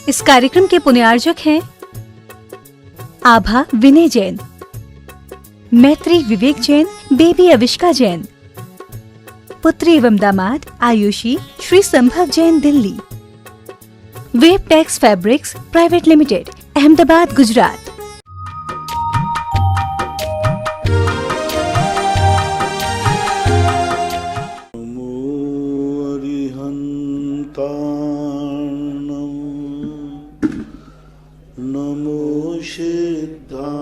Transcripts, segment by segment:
इस कार्यक्रम के पुण्यार्जक हैं आभा विनय जैन, मैत्री विवेक जैन, बेबी अविष्का जैन, पुत्री एवं दामाद Ayushi Shri Sambhav Jain Delhi, web tex fabrics private limited Ahmedabad Gujarat. नमो सिद्धार्णं,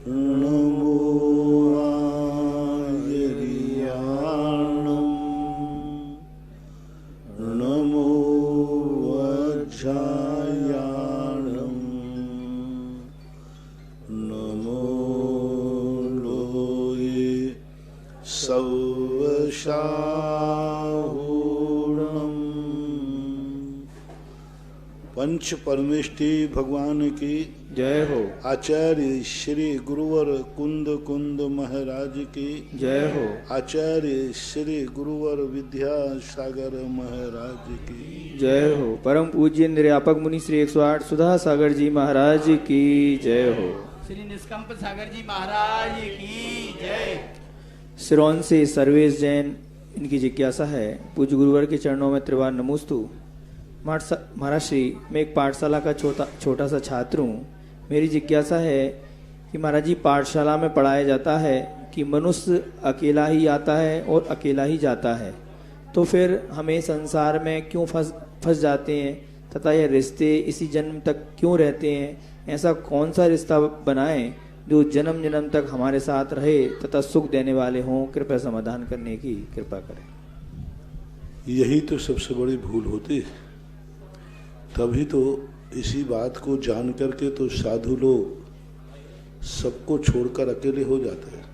नमो आयर्याणं, नमो वज्रायाणं, नमो लोये सवशाहूणम्। पंच परमेष्टि भगवान की जय हो। आचार्य श्री गुरुवर कुंद कुंद महाराज की जय हो। आचार्य श्री गुरुवर विद्यासागर महाराज की जय हो। परम पूज्य निर्यापक मुनि श्री 108 सुधा सागर जी महाराज की जय हो। श्री निष्कंप सागर जी महाराज की जय। सिरोन से सर्वेश जैन, इनकी जिज्ञासा है, पूज्य गुरुवर के चरणों में त्रिवार नमोस्तु। महाराज श्री, मैं एक पाठशाला का छोटा सा छात्र हूँ। मेरी जिज्ञासा है कि महाराज जी, पाठशाला में पढ़ाया जाता है कि मनुष्य अकेला ही आता है और अकेला ही जाता है, तो फिर हमें संसार में क्यों फंस जाते हैं तथा यह रिश्ते इसी जन्म तक क्यों रहते हैं? ऐसा कौन सा रिश्ता बनाएं जो जन्म जन्म तक हमारे साथ रहे तथा सुख देने वाले हों? कृपया समाधान करने की कृपा करें। यही तो सबसे बड़ी भूल होती है। तभी तो इसी बात को जान करके तो साधु लोग सबको छोड़कर अकेले हो जाते हैं,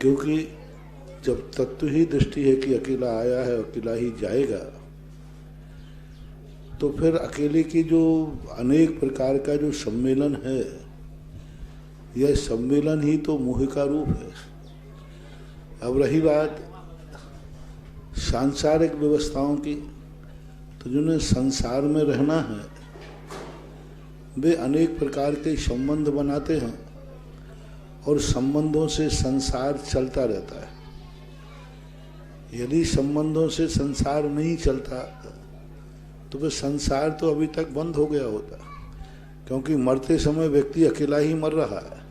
क्योंकि जब तत्व ही दृष्टि है कि अकेला आया है अकेला ही जाएगा, तो फिर अकेले की जो अनेक प्रकार का जो सम्मेलन है, यह सम्मेलन ही तो मोह का रूप है। अब रही बात सांसारिक व्यवस्थाओं की, तो जिन्हें संसार में रहना है वे अनेक प्रकार के संबंध बनाते हैं और संबंधों से संसार चलता रहता है। यदि संबंधों से संसार नहीं चलता तो फिर संसार तो अभी तक बंद हो गया होता, क्योंकि मरते समय व्यक्ति अकेला ही मर रहा है,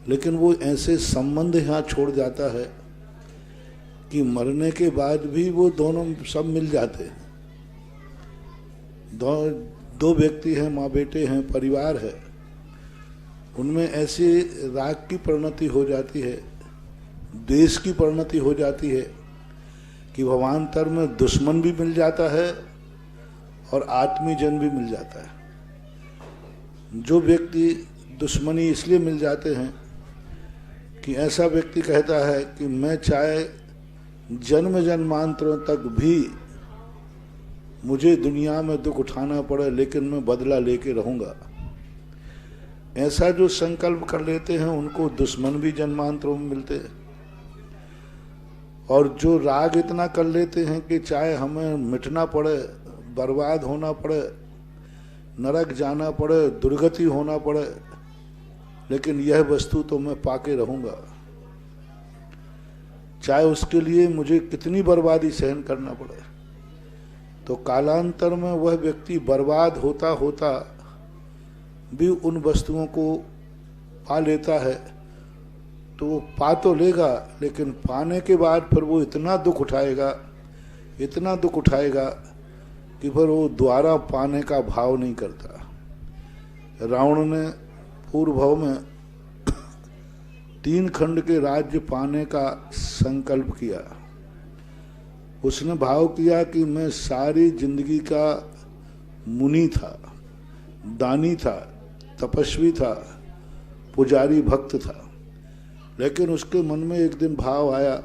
लेकिन वो ऐसे संबंध यहाँ छोड़ जाता है कि मरने के बाद भी वो दोनों सब मिल जाते हैं। दो व्यक्ति हैं, माँ बेटे हैं, परिवार है, उनमें ऐसी राग की परिणति हो जाती है, द्वेष की परिणति हो जाती है कि भवांतर में दुश्मन भी मिल जाता है और आत्मीजन भी मिल जाता है। जो व्यक्ति दुश्मनी इसलिए मिल जाते हैं कि ऐसा व्यक्ति कहता है कि मैं चाहे जन्म जन्मांतरों तक भी मुझे दुनिया में दुख उठाना पड़े, लेकिन मैं बदला लेके रहूंगा। ऐसा जो संकल्प कर लेते हैं उनको दुश्मन भी जन्मांतरों में मिलते हैं, और जो राग इतना कर लेते हैं कि चाहे हमें मिटना पड़े, बर्बाद होना पड़े, नरक जाना पड़े, दुर्गति होना पड़े, लेकिन यह वस्तु तो मैं पाके रहूंगा, चाहे उसके लिए मुझे कितनी बर्बादी सहन करना पड़े। तो कालांतर में वह व्यक्ति बर्बाद होता होता भी उन वस्तुओं को पा लेता है। तो वो पा तो लेगा, लेकिन पाने के बाद फिर वो इतना दुख उठाएगा कि फिर वो दोबारा पाने का भाव नहीं करता। रावण ने पूर्व भाव में 3 खंड के राज्य पाने का संकल्प किया। उसने भाव किया कि मैं सारी जिंदगी का मुनि था, दानी था, तपस्वी था, पुजारी भक्त था, लेकिन उसके मन में एक दिन भाव आया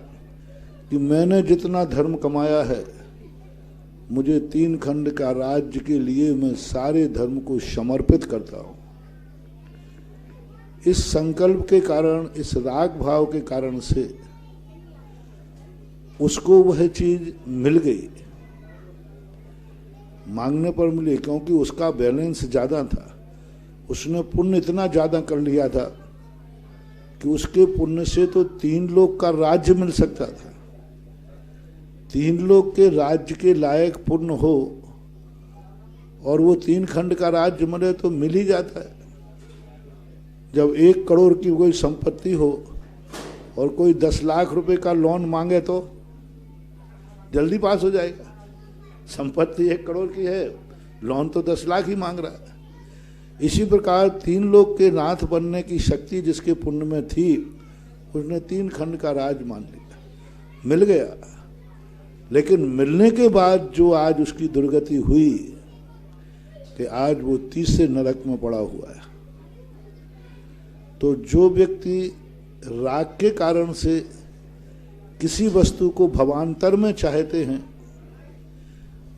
कि मैंने जितना धर्म कमाया है, मुझे 3 खंड का राज्य के लिए मैं सारे धर्म को समर्पित करता हूँ। इस संकल्प के कारण, इस राग भाव के कारण से उसको वह चीज मिल गई। मांगने पर मिली, क्योंकि उसका बैलेंस ज़्यादा था। उसने पुण्य इतना ज़्यादा कर लिया था कि उसके पुण्य से तो 3 लोक का राज्य मिल सकता था। 3 लोक के राज्य के लायक पुण्य हो और वो 3 खंड का राज्य मिले तो मिल ही जाता है। जब 1 करोड़ की कोई संपत्ति हो और कोई 10 लाख रुपए का लोन मांगे तो जल्दी पास हो जाएगा। संपत्ति 1 करोड़ की है, लोन तो 10 लाख ही मांग रहा है। इसी प्रकार 3 लोक के नाथ बनने की शक्ति जिसके पुण्य में थी, उसने 3 खंड का राज मान लिया, मिल गया। लेकिन मिलने के बाद जो आज उसकी दुर्गति हुई कि आज वो तीसरे नरक में पड़ा हुआ है। तो जो व्यक्ति राग के कारण से किसी वस्तु को भवांतर में चाहते हैं,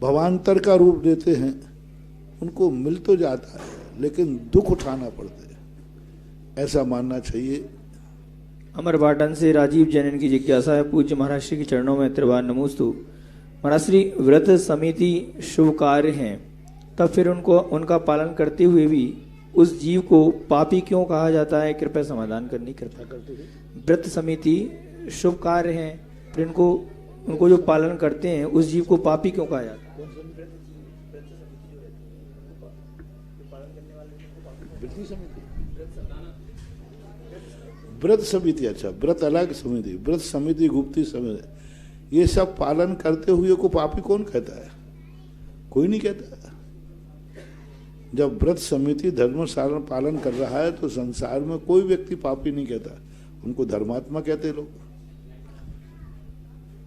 भवांतर का रूप देते हैं, उनको मिल तो जाता है लेकिन दुख उठाना पड़ता है, ऐसा मानना चाहिए। अमर बाटन से राजीव जैन की जिज्ञासा है, पूज्य महाराज श्री के चरणों में त्रिवार नमोस्तु। महाराज श्री, व्रत समिति शुभ कार्य हैं, तब फिर उनका पालन करते हुए भी उस जीव को पापी क्यों कहा जाता है? कृपया समाधान करनी कृपा करते हुए। व्रत समिति शुभ कार्य हैं, फिर उनको जो पालन करते हैं उस जीव को पापी क्यों कहा जाता है? व्रत समिति, अच्छा व्रत अलग समिति, व्रत समिति, गुप्ती समिति, ये सब पालन करते हुए को पापी कौन कहता है? कोई नहीं कहता। जब व्रत समिति धर्म पालन कर रहा है तो संसार में कोई व्यक्ति पापी नहीं कहता, उनको धर्मात्मा कहते लोग।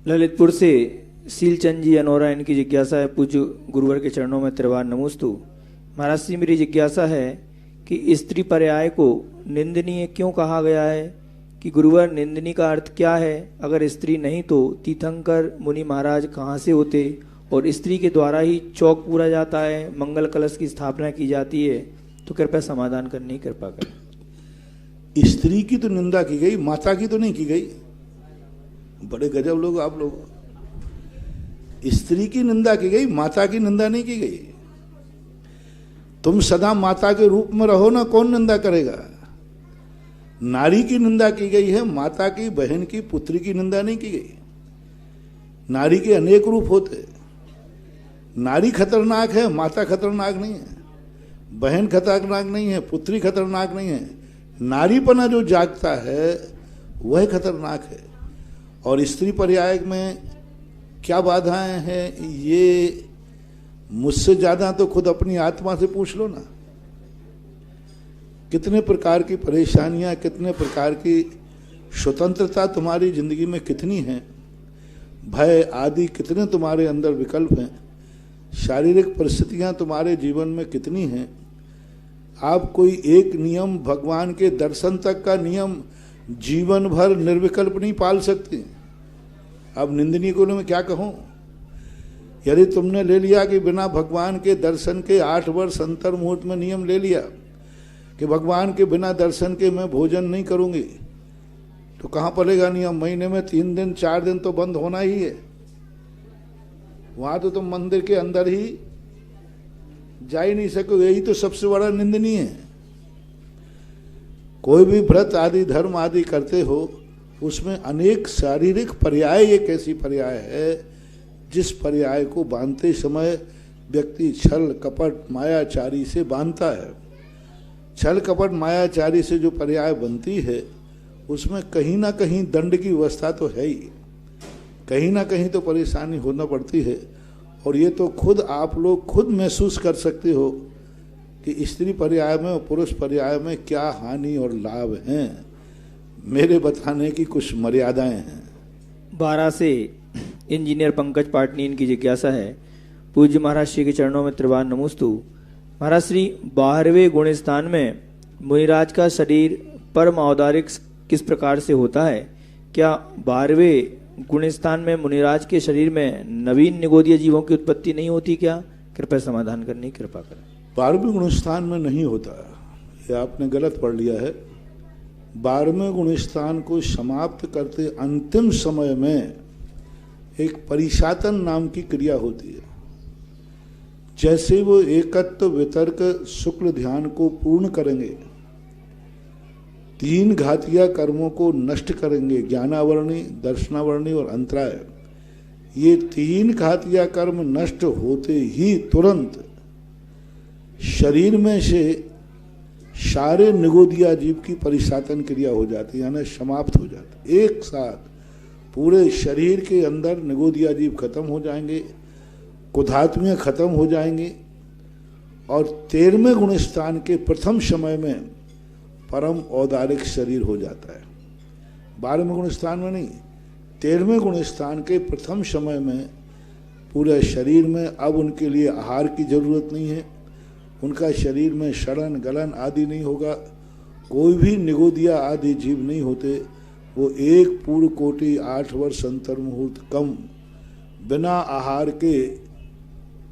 ललितपुर से सीलचंद जी अनोरा, इनकी जिज्ञासा है, पूज्य गुरुवर के चरणों में त्रिवार नमोस्तु। महाराज जी, मेरी जिज्ञासा है कि स्त्री पर्याय को निंदनीय क्यों कहा गया है? कि गुरुवर, निंदनीय का अर्थ क्या है? अगर स्त्री नहीं तो तीर्थंकर मुनि महाराज कहाँ से होते? और स्त्री के द्वारा ही चौक पूरा जाता है, मंगल कलश की स्थापना की जाती है, तो कृपया समाधान करने की कृपा करें। स्त्री की तो निंदा की गई, माता की तो नहीं की गई। बड़े गजब लोग आप लोग। स्त्री की निंदा की गई, माता की निंदा नहीं की गई। तुम सदा माता के रूप में रहो ना, कौन निंदा करेगा? नारी की निंदा की गई है, माता की, बहन की, पुत्री की निंदा नहीं की गई। नारी के अनेक रूप होते। नारी खतरनाक है, माता खतरनाक नहीं है, बहन खतरनाक नहीं है, पुत्री खतरनाक नहीं है। नारीपना जो जागता है वह खतरनाक है। और स्त्री पर्याय में क्या बाधाएं हैं, ये मुझसे ज्यादा तो खुद अपनी आत्मा से पूछ लो ना। कितने प्रकार की परेशानियां, कितने प्रकार की स्वतंत्रता तुम्हारी जिंदगी में कितनी है, भय आदि कितने तुम्हारे अंदर विकल्प हैं, शारीरिक परिस्थितियां तुम्हारे जीवन में कितनी हैं। आप कोई एक नियम, भगवान के दर्शन तक का नियम जीवन भर निर्विकल्प नहीं पाल सकते। अब निंदनीय को मैं क्या कहूं? यदि तुमने ले लिया कि बिना भगवान के दर्शन के 8 वर्ष अंतर मुहूर्त में नियम ले लिया कि भगवान के बिना दर्शन के मैं भोजन नहीं करूंगी, तो कहां पड़ेगा नियम? महीने में 3 दिन 4 दिन तो बंद होना ही है। वहां तो तुम मंदिर के अंदर ही जा ही नहीं सकोगे। यही तो सबसे बड़ा निंदनीय है। कोई भी व्रत आदि धर्म आदि करते हो, उसमें अनेक शारीरिक पर्याय एक ऐसी पर्याय है जिस पर्याय को बांधते समय व्यक्ति छल कपट मायाचारी से बांधता है। छल कपट मायाचारी से जो पर्याय बनती है उसमें कहीं ना कहीं दंड की व्यवस्था तो है ही, कहीं ना कहीं तो परेशानी होना पड़ती है। और ये तो खुद आप लोग खुद महसूस कर सकते हो कि स्त्री पर्याय में और पुरुष पर्याय में क्या हानि और लाभ हैं। मेरे बताने की कुछ मर्यादाएं हैं। 12 से इंजीनियर पंकज पाटनी, इनकी जिज्ञासा है, पूज्य महाराज श्री के चरणों में त्रिवार नमोस्तु। महाराज श्री, 12वें गुण स्थान में मुनिराज का शरीर परम औदारिक किस प्रकार से होता है? क्या 12वें गुण स्थान में मुनिराज के शरीर में नवीन निगोदीय जीवों की उत्पत्ति नहीं होती क्या? कृपया समाधान करने की कृपा करें। 12वें गुण स्थान में नहीं होता, ये आपने गलत पढ़ लिया है। 12वें गुण स्थान को समाप्त करते अंतिम समय में एक परिशातन नाम की क्रिया होती है। जैसे वो एकत्व वितर्क शुक्ल ध्यान को पूर्ण करेंगे, 3 घातिया कर्मों को नष्ट करेंगे, ज्ञानावरणी, दर्शनावरणी और अंतराय। ये 3 घातिया कर्म नष्ट होते ही तुरंत शरीर में से सारे निगोदिया जीव की परिसातन क्रिया हो जाती है, यानी समाप्त हो जाती है। एक साथ पूरे शरीर के अंदर निगोदिया जीव खत्म हो जाएंगे, कुधात्म्य खत्म हो जाएंगे और 13वें गुण स्थान के प्रथम समय में परम औदारिक शरीर हो जाता है। 12वें गुण स्थान में नहीं, 13वें गुण स्थान के प्रथम समय में पूरे शरीर में अब उनके लिए आहार की जरूरत नहीं है, उनका शरीर में सड़न गलन आदि नहीं होगा, कोई भी निगोदिया आदि जीव नहीं होते। वो एक पूर्ण कोटि 8 वर्ष अंतर मुहूर्त कम बिना आहार के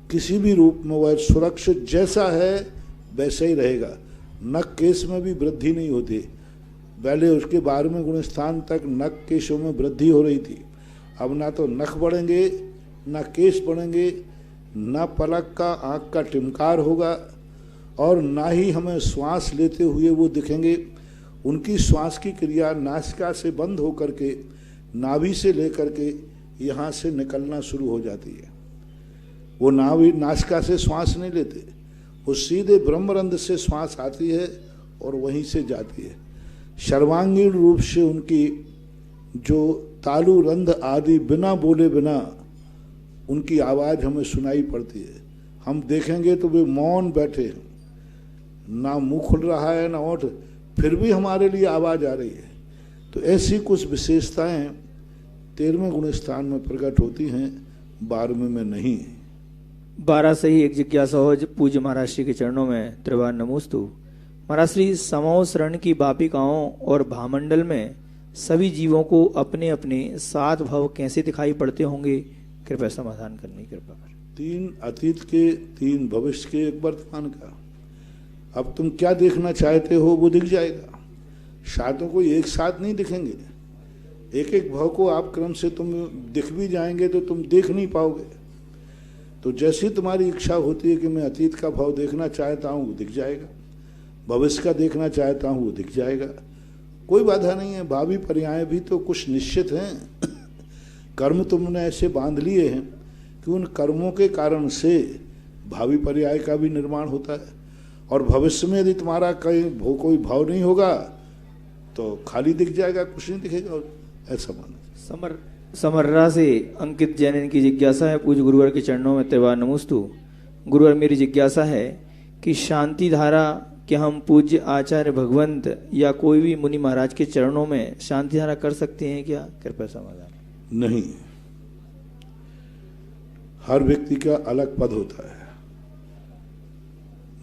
किसी भी रूप में वह सुरक्षित जैसा है वैसा ही रहेगा। नख केश में भी वृद्धि नहीं होती। पहले उसके 12वें गुण स्थान तक नख केशों में वृद्धि हो रही थी, अब ना तो नख बढ़ेंगे, ना केश बढ़ेंगे, ना पलक का आँख का टिमकार होगा और ना ही हमें श्वास लेते हुए वो दिखेंगे। उनकी श्वास की क्रिया नासिका से बंद होकर के नाभि से लेकर के यहाँ से निकलना शुरू हो जाती है। वो नाभि नासिका से श्वास नहीं लेते, वो सीधे ब्रह्मरंध्र से श्वास आती है और वहीं से जाती है। सर्वांगीण रूप से उनकी जो तालु रंध्र आदि बिना बोले बिना उनकी आवाज़ हमें सुनाई पड़ती है। हम देखेंगे तो वे मौन बैठे हैं, ना मुंह खुल रहा है ना ओठ, फिर भी हमारे लिए आवाज़ आ रही है। तो ऐसी कुछ विशेषताएं 13वें गुण स्थान में प्रकट होती हैं, 12वें में नहीं। 12 से ही एक जिज्ञासा हो पूज्य महाराज श्री के चरणों में त्रिवार नमोस्तु। महाराज श्री समो शरण की बापिकाओं और भामंडल में सभी जीवों को अपने अपने 7 भव कैसे दिखाई पड़ते होंगे, कृपया समाधान करने की कृपा करें। 3 अतीत के, 3 भविष्य के, 1 वर्तमान का। अब तुम क्या देखना चाहते हो वो दिख जाएगा। सातों को एक साथ नहीं दिखेंगे, एक एक भाव को आप क्रम से तुम दिख भी जाएंगे तो तुम देख नहीं पाओगे। तो जैसी तुम्हारी इच्छा होती है कि मैं अतीत का भाव देखना चाहता हूँ वो दिख जाएगा, भविष्य का देखना चाहता हूँ वो दिख जाएगा, कोई बाधा नहीं है। भावी पर्याय भी तो कुछ निश्चित हैं। कर्म तुमने ऐसे बांध लिए हैं कि उन कर्मों के कारण से भावी पर्याय का भी निर्माण होता है और भविष्य में यदि तुम्हारा कहीं कोई भाव नहीं होगा तो खाली दिख जाएगा, कुछ नहीं दिखेगा। ऐसा मानो। समर्रा से अंकित जैन इनकी जिज्ञासा है पूज्य गुरुवर के चरणों में त्रिवार नमोस्तु। गुरुवर मेरी जिज्ञासा है कि शांति धारा क्या हम पूज्य आचार्य भगवंत या कोई भी मुनि महाराज के चरणों में शांति धारा कर सकते हैं क्या, कृपया समाधान। नहीं, हर व्यक्ति का अलग पद होता है।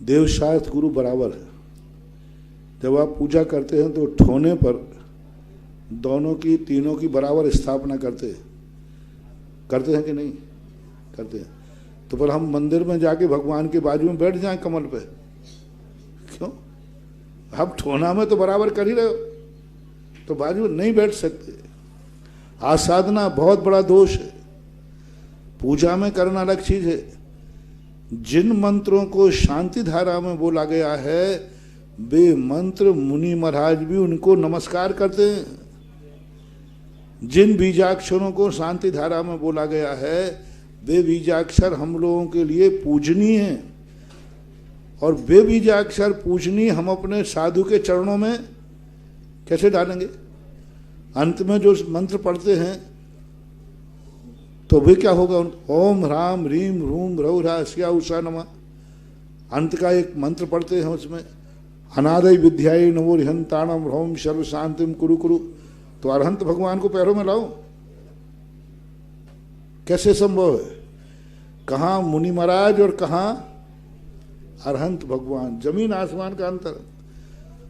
देवशास्त्र गुरु बराबर है। जब आप पूजा करते हैं तो ठोने पर दोनों की, तीनों की बराबर स्थापना करते हैं कि नहीं करते हैं? तो पर हम मंदिर में जाके भगवान के बाजू में बैठ जाएं कमल पे, क्यों? आप ठोना में तो बराबर कर ही रहे हो, तो बाजू में नहीं बैठ सकते। आसाधना बहुत बड़ा दोष है। पूजा में करना अलग चीज है। जिन मंत्रों को शांति धारा में बोला गया है वे मंत्र मुनि महाराज भी उनको नमस्कार करते हैं। जिन बीजाक्षरों को शांति धारा में बोला गया है वे बीजाक्षर हम लोगों के लिए पूजनीय हैं और वे बीजाक्षर पूजनीय हम अपने साधु के चरणों में कैसे डालेंगे? अंत में जो मंत्र पढ़ते हैं तो वे क्या होगा? ओम ह्राम ह्रीम ह्रूम ह्रौ ह्रास्या उषा नमः, अंत का एक मंत्र पढ़ते हैं, उसमें अनादय विद्याय नमो रिहंताणम ह्रौम सर्व शांतिम कुरु कुरु। तो अरहंत भगवान को पैरों में लाओ, कैसे संभव है? कहाँ मुनि महाराज और कहाँ अरहंत भगवान, जमीन आसमान का अंतर।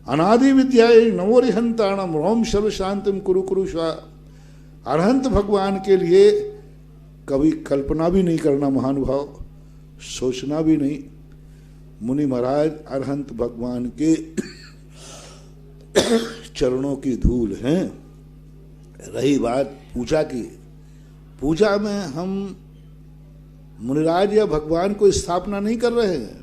अनादि विद्याय नमो रिहंताणम ह्रौम सर्व शांतिम कुरु कुरु स्वा। अरहंत भगवान के लिए कभी कल्पना भी नहीं करना महानुभाव, सोचना भी नहीं। मुनि महाराज अरहंत भगवान के चरणों की धूल हैं। रही बात पूजा की, पूजा में हम मुनिराज या भगवान को स्थापना नहीं कर रहे हैं,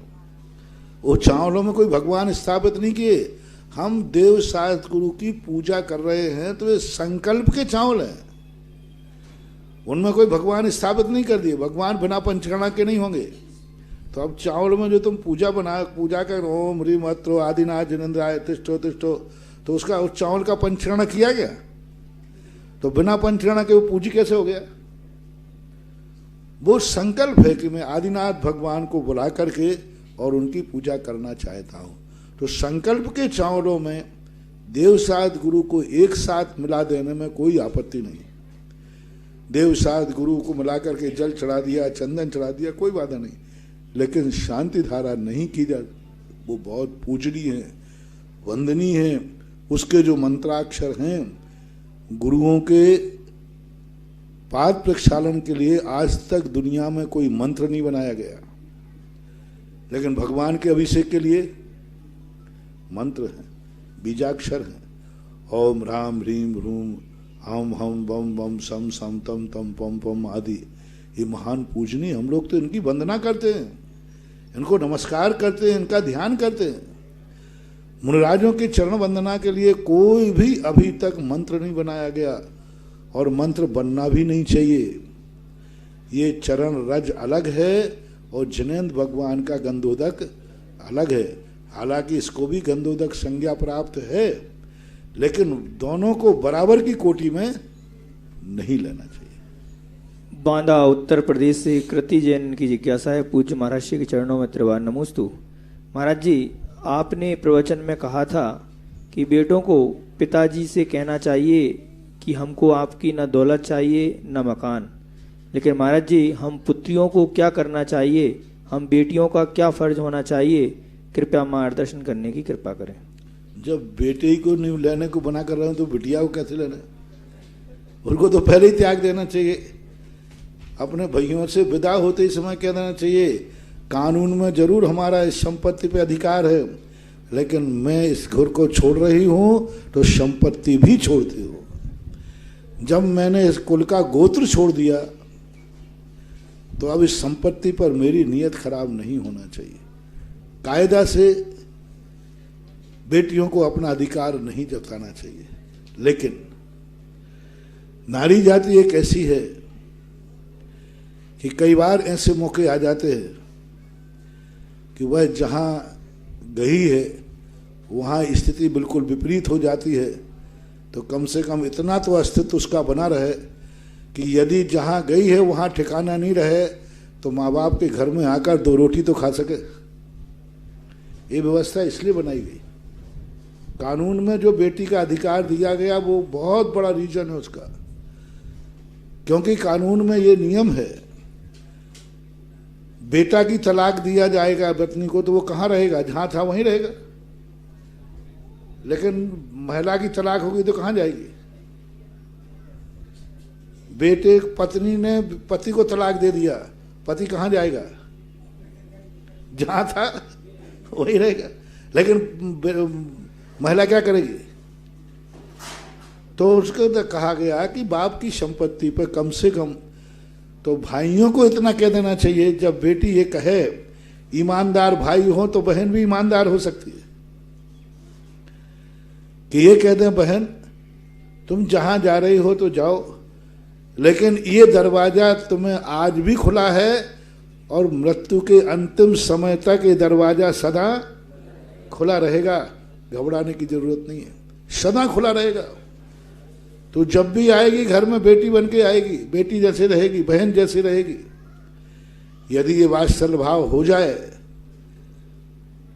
वो चावलों में कोई भगवान स्थापित नहीं किए। हम देव सात गुरु की पूजा कर रहे हैं तो ये संकल्प के चावल हैं, उनमें कोई भगवान स्थापित नहीं कर दिए। भगवान बिना पंचकर्मा के नहीं होंगे। तो अब चावल में जो तुम पूजा कर ओम ह्रीम अत्रो आदिनाथ जिनेन्द्राय तिष्ठो तिष्ठो, तो उसका उस चावल का पंचकर्मा किया गया? तो बिना पंचकर्मा के वो पूजी कैसे हो गया? वो संकल्प है कि मैं आदिनाथ भगवान को बुला करके और उनकी पूजा करना चाहता हूं। तो संकल्प के चावलों में देव सात गुरु को एक साथ मिला देने में कोई आपत्ति नहीं। देव सात गुरु को मिला करके जल चढ़ा दिया, चंदन चढ़ा दिया, कोई बाधा नहीं। लेकिन शांति धारा नहीं की जा, वो बहुत पूजनीय है, वंदनीय है। उसके जो मंत्राक्षर हैं, गुरुओं के पाद प्रक्षालन के लिए आज तक दुनिया में कोई मंत्र नहीं बनाया गया, लेकिन भगवान के अभिषेक के लिए मंत्र हैं, बीजाक्षर हैं। ओम राम ह्रीम ह्रूम हम बम बम सम सम तम तम पम पम आदि। ये महान पूजनीय, हम लोग तो इनकी वंदना करते हैं, इनको नमस्कार करते हैं, इनका ध्यान करते हैं। मुनिराजों की चरण वंदना के लिए कोई भी अभी तक मंत्र नहीं बनाया गया और मंत्र बनना भी नहीं चाहिए। ये चरण रज अलग है और जिनेन्द्र भगवान का गंधोदक अलग है। हालांकि इसको भी गंधोदक संज्ञा प्राप्त है, लेकिन दोनों को बराबर की कोटि में नहीं लेना चाहिए। बांदा उत्तर प्रदेश से कृति जैन की जिज्ञासा है। पूज्य महाराज श्री के चरणों में त्रिवार नमोस्तु। महाराज जी, आपने प्रवचन में कहा था कि बेटों को पिताजी से कहना चाहिए कि हमको आपकी न दौलत चाहिए न मकान, लेकिन महाराज जी हम पुत्रियों को क्या करना चाहिए, हम बेटियों का क्या फर्ज होना चाहिए, कृपया मार्गदर्शन करने की कृपा करें। जब बेटे को नहीं लेने को बना कर रहे हो तो बिटिया को कैसे लेना? उनको तो पहले ही त्याग देना चाहिए। अपने भाइयों से विदा होते ही समय कह देना चाहिए, कानून में जरूर हमारा इस संपत्ति पे अधिकार है, लेकिन मैं इस घर को छोड़ रही हूं तो संपत्ति भी छोड़ती हूं। जब मैंने इस कुल का गोत्र छोड़ दिया तो अब इस संपत्ति पर मेरी नीयत खराब नहीं होना चाहिए। कायदा से बेटियों को अपना अधिकार नहीं जताना चाहिए, लेकिन नारी जाति एक ऐसी है कि कई बार ऐसे मौके आ जाते हैं कि वह जहां गई है वहां स्थिति बिल्कुल विपरीत हो जाती है। तो कम से कम इतना तो अस्तित्व उसका बना रहे कि यदि जहां गई है वहां ठिकाना नहीं रहे तो माँ बाप के घर में आकर दो रोटी तो खा सके। ये व्यवस्था इसलिए बनाई गई। कानून में जो बेटी का अधिकार दिया गया वो बहुत बड़ा रीजन है उसका, क्योंकि कानून में ये नियम है, बेटा की तलाक दिया जाएगा पत्नी को तो वो कहाँ रहेगा, जहां था वहीं रहेगा। लेकिन महिला की तलाक होगी तो कहाँ जाएगी? बेटे पत्नी ने पति को तलाक दे दिया, पति कहाँ जाएगा? जहां था वहीं रहेगा। लेकिन महिला क्या करेगी? तो उसको तो कहा गया कि बाप की संपत्ति पर कम से कम तो भाइयों को इतना कह देना चाहिए, जब बेटी ये कहे ईमानदार भाई हो तो बहन भी ईमानदार हो सकती है, कि ये कह दें बहन तुम जहां जा रही हो तो जाओ, लेकिन ये दरवाजा तुम्हें आज भी खुला है और मृत्यु के अंतिम समय तक ये दरवाजा सदा खुला रहेगा। घबराने की जरूरत नहीं है, सदा खुला रहेगा। तो जब भी आएगी घर में बेटी बन के आएगी, बेटी जैसे रहेगी, बहन जैसी रहेगी। यदि ये वात्सल्य भाव हो जाए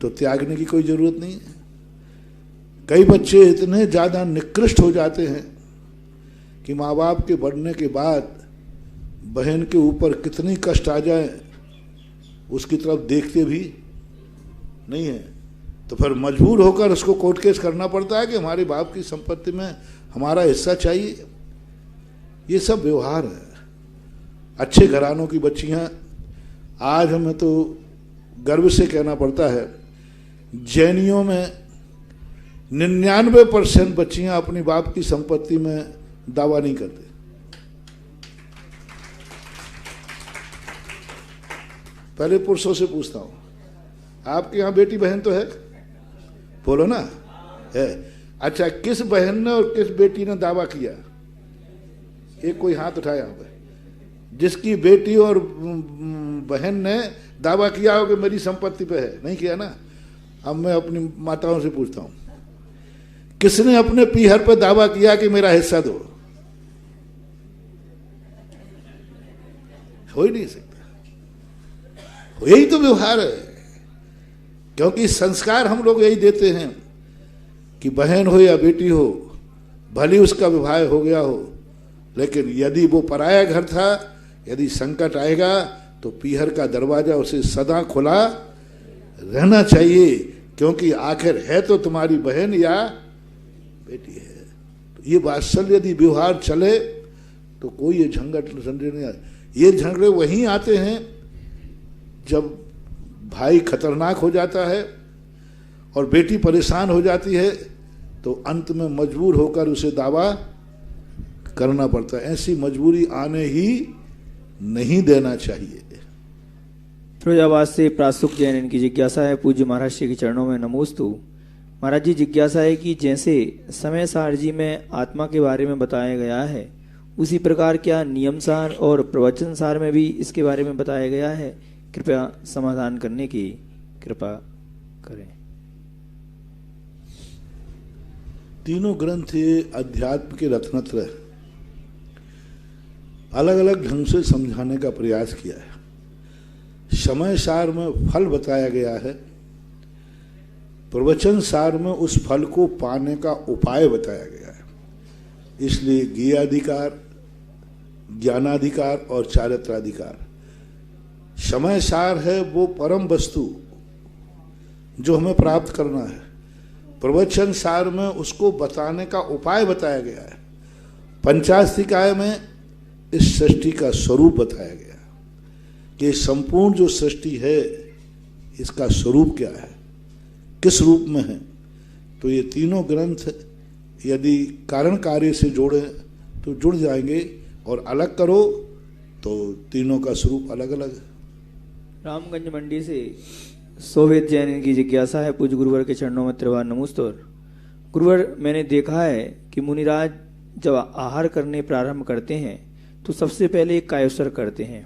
तो त्यागने की कोई जरूरत नहीं है। कई बच्चे इतने ज्यादा निकृष्ट हो जाते हैं कि माँ बाप के बढ़ने के बाद बहन के ऊपर कितनी कष्ट आ जाए उसकी तरफ देखते भी नहीं है। तो फिर मजबूर होकर उसको कोर्ट केस करना पड़ता है कि हमारे बाप की संपत्ति में हमारा हिस्सा चाहिए। ये सब व्यवहार है। अच्छे घरानों की बच्चियां, आज हमें तो गर्व से कहना पड़ता है, जैनियों में 99% बच्चियां अपनी बाप की संपत्ति में दावा नहीं करते। पहले पुरुषों से पूछता हूं, आपके यहाँ बेटी बहन तो है? बोलो ना, है। अच्छा, किस बहन ने और किस बेटी ने दावा किया? एक कोई हाथ उठाया यहाँ पे, जिसकी बेटी और बहन ने दावा किया हो कि मेरी संपत्ति पे है। नहीं किया ना? अब मैं अपनी माताओं से पूछता हूं, किसने अपने पीहर पे दावा किया कि मेरा हिस्सा दो? हो ही नहीं सकता। यही तो व्यवहार है, क्योंकि संस्कार हम लोग यही देते हैं कि बहन हो या बेटी हो, भले उसका विवाह हो गया हो, लेकिन यदि वो पराया घर था, यदि संकट आएगा तो पीहर का दरवाजा उसे सदा खुला रहना चाहिए, क्योंकि आखिर है तो तुम्हारी बहन या बेटी है। तो ये वात्सल्य यदि व्यवहार चले तो कोई ये झंझट नहीं आते। ये झगड़े वहीं आते हैं जब भाई खतरनाक हो जाता है और बेटी परेशान हो जाती है, तो अंत में मजबूर होकर उसे दावा करना पड़ता है। ऐसी मजबूरी आने ही नहीं देना चाहिए। फिरोजाबाद से प्रासुक जैन, इनकी जिज्ञासा है, पूज्य महाराज श्री के चरणों में नमोस्तु। महाराज जी, जिज्ञासा है कि जैसे समय सार जी में आत्मा के बारे में बताया गया है, उसी प्रकार क्या नियम सार और प्रवचन सार में भी इसके बारे में बताया गया है? कृपया समाधान करने की कृपा करें। तीनों ग्रंथ अध्यात्म के रत्नत्र अलग अलग ढंग से समझाने का प्रयास किया है। समय सार में फल बताया गया है, प्रवचन सार में उस फल को पाने का उपाय बताया गया है। इसलिए ज्ञेयाधिकार, ज्ञानाधिकार और चारित्राधिकार। समय सार है वो परम वस्तु जो हमें प्राप्त करना है। प्रवचन सार में उसको बताने का उपाय बताया गया है। पंचास्तिकाय में इस सृष्टि का स्वरूप बताया गया कि संपूर्ण जो सृष्टि है इसका स्वरूप क्या है, किस रूप में है। तो ये तीनों ग्रंथ यदि कारण कार्य से जोड़े तो जुड़ जाएंगे, और अलग करो तो तीनों का स्वरूप अलग अलग है। रामगंज मंडी से सोवेद जैन, इनकी जिज्ञासा है, पूज्य गुरुवर के चरणों में त्रिवार नमोस्तुर। गुरुवर, मैंने देखा है कि मुनिराज जब आहार करने प्रारंभ करते हैं तो सबसे पहले एक कायोस्वर करते हैं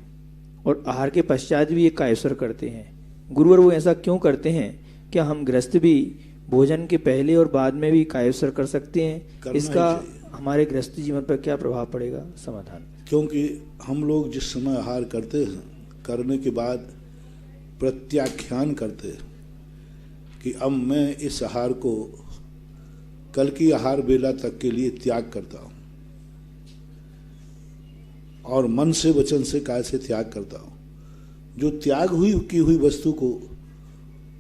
और आहार के पश्चात भी एक कायोस्वर करते हैं। गुरुवर, वो ऐसा क्यों करते हैं? क्या हम गृहस्थ भी भोजन के पहले और बाद में भी कायोस्वर कर सकते हैं? इसका हमारे गृहस्थ जीवन पर क्या प्रभाव पड़ेगा? समाधान। क्योंकि हम लोग जिस समय आहार करते हैं, करने के बाद प्रत्याख्यान करते हैं कि अब मैं इस आहार को कल की आहार बेला तक के लिए त्याग करता हूं, और मन से, वचन से, काय से त्याग करता हूं। जो त्याग की हुई वस्तु को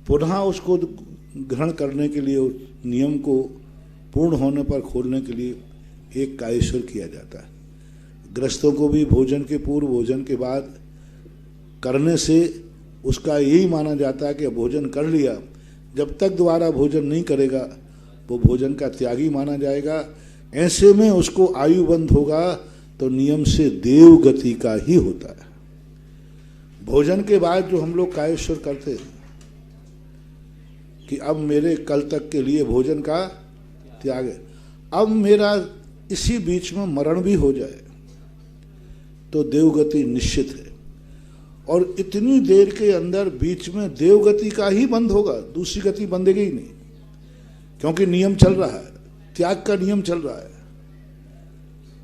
पुनः उसको ग्रहण करने के लिए, उस नियम को पूर्ण होने पर खोलने के लिए एक कायेश्वर किया जाता है। गृहस्थों को भी भोजन के पूर्व, भोजन के बाद करने से उसका यही माना जाता है कि भोजन कर लिया, जब तक दोबारा भोजन नहीं करेगा वो भोजन का त्यागी माना जाएगा। ऐसे में उसको आयु बंध होगा तो नियम से देव गति का ही होता है। भोजन के बाद जो हम लोग कायेश्वर करते हैं कि अब मेरे कल तक के लिए भोजन का त्याग है, अब मेरा इसी बीच में मरण भी हो जाए तो देवगति निश्चित है, और इतनी देर के अंदर बीच में देवगति का ही बंद होगा, दूसरी गति बंधेगी ही नहीं, क्योंकि नियम चल रहा है, त्याग का नियम चल रहा है।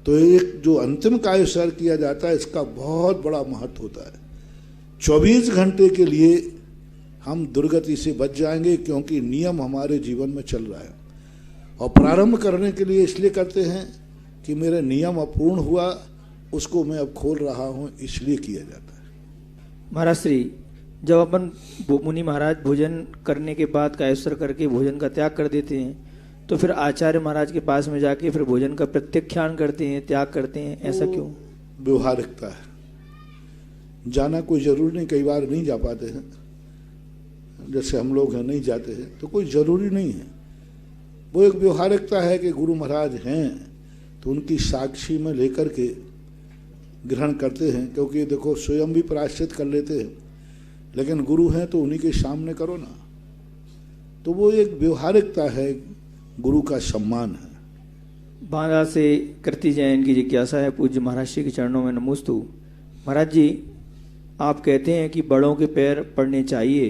तो एक जो अंतिम कायेश्वर किया जाता है, इसका बहुत बड़ा महत्व होता है। 24 घंटे के लिए हम दुर्गति से बच जाएंगे, क्योंकि नियम हमारे जीवन में चल रहा है। और प्रारंभ करने के लिए इसलिए करते हैं कि मेरा नियम अपूर्ण हुआ, उसको मैं अब खोल रहा हूं, इसलिए किया जाता है। महाराज श्री, जब अपन मुनि महाराज भोजन करने के बाद कायेश्वर करके भोजन का त्याग कर देते हैं, तो फिर आचार्य महाराज के पास में जाके फिर भोजन का प्रत्याख्यान करते हैं, त्याग करते हैं, ऐसा क्यों? व्यवहारिकता है, जाना कोई जरूरी नहीं। कई बार नहीं जा पाते हैं, जैसे हम लोग हैं, नहीं जाते हैं तो कोई जरूरी नहीं है। वो एक व्यवहारिकता है कि गुरु महाराज हैं तो उनकी साक्षी में लेकर के ग्रहण करते हैं, क्योंकि देखो स्वयं भी प्रायश्चित कर लेते हैं लेकिन गुरु हैं तो उन्हीं के सामने करो ना। तो वो एक व्यवहारिकता है, गुरु का सम्मान है। बांदा से कृति जैन की जिज्ञासा है, पूज्य महाराज श्री के चरणों में नमोस्तु। महाराज जी, आप कहते हैं कि बड़ों के पैर पड़ने चाहिए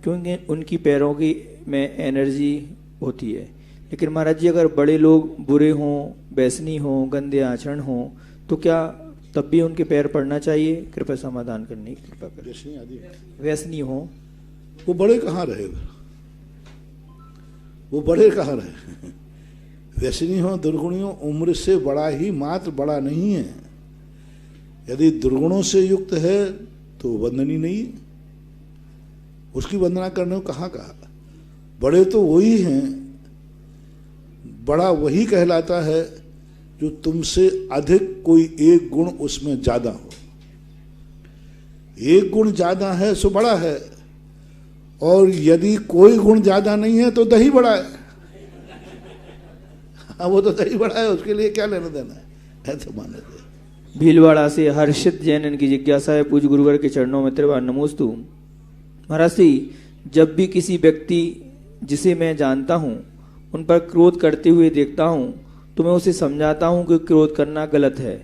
क्योंकि उनकी पैरों की में एनर्जी होती है, लेकिन महाराज जी अगर बड़े लोग बुरे हों, व्यसनी हों, गंदे आचरण हों तो क्या तब भी उनके पैर पड़ना चाहिए? कृपया समाधान करने की कृपा करें। व्यसनी हों, वो बड़े कहाँ रहे, वो बड़े कहाँ रहे? व्यसनी हो, दुर्गुणी हो, उम्र से बड़ा ही मात्र बड़ा नहीं है। यदि दुर्गुणों से युक्त है तो वंदनीय नहीं, उसकी वंदना करने को कहाँ कहा? बड़े तो वही हैं, बड़ा वही कहलाता है जो तुमसे अधिक कोई एक गुण उसमें ज्यादा हो। एक गुण ज्यादा है सो बड़ा है, और यदि कोई गुण ज्यादा नहीं है तो दही बड़ा है। हाँ, वो तो दही बड़ा है, उसके लिए क्या लेना देना है, ऐसे मान लेते। भीलवाड़ा से हर्षित जैन इनकी जिज्ञासा है, पूज्य गुरुवर के चरणों में त्रिवार नमोस्तु। महाराज जी, जब भी किसी व्यक्ति जिसे मैं जानता हूँ उन पर क्रोध करते हुए देखता हूँ तो मैं उसे समझाता हूँ कि क्रोध करना गलत है,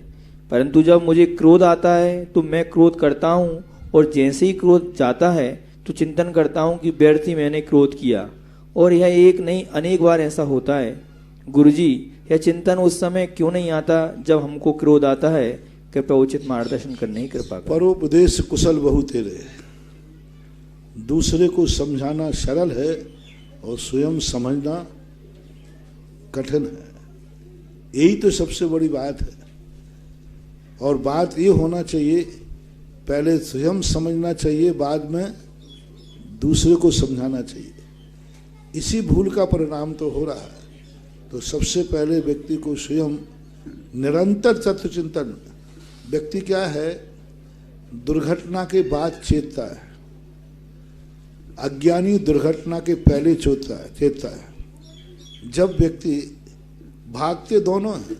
परंतु जब मुझे क्रोध आता है तो मैं क्रोध करता हूँ, और जैसे ही क्रोध जाता है तो चिंतन करता हूँ कि व्यर्थ ही मैंने क्रोध किया, और यह एक नहीं अनेक बार ऐसा होता है। गुरुजी, यह चिंतन उस समय क्यों नहीं आता जब हमको क्रोध आता है? कृपया उचित मार्गदर्शन करने की कृपा करें। परोपदेश कुशल बहु तेरे। दूसरे को समझाना सरल है और स्वयं समझना कठिन है, यही तो सबसे बड़ी बात है। और बात ये होना चाहिए, पहले स्वयं समझना चाहिए, बाद में दूसरे को समझाना चाहिए। इसी भूल का परिणाम तो हो रहा है। तो सबसे पहले व्यक्ति को स्वयं निरंतर तत्व चिंतन। व्यक्ति क्या है, दुर्घटना के बाद चेतता है, अज्ञानी दुर्घटना के पहले चेतता है। जब व्यक्ति भागते दोनों हैं,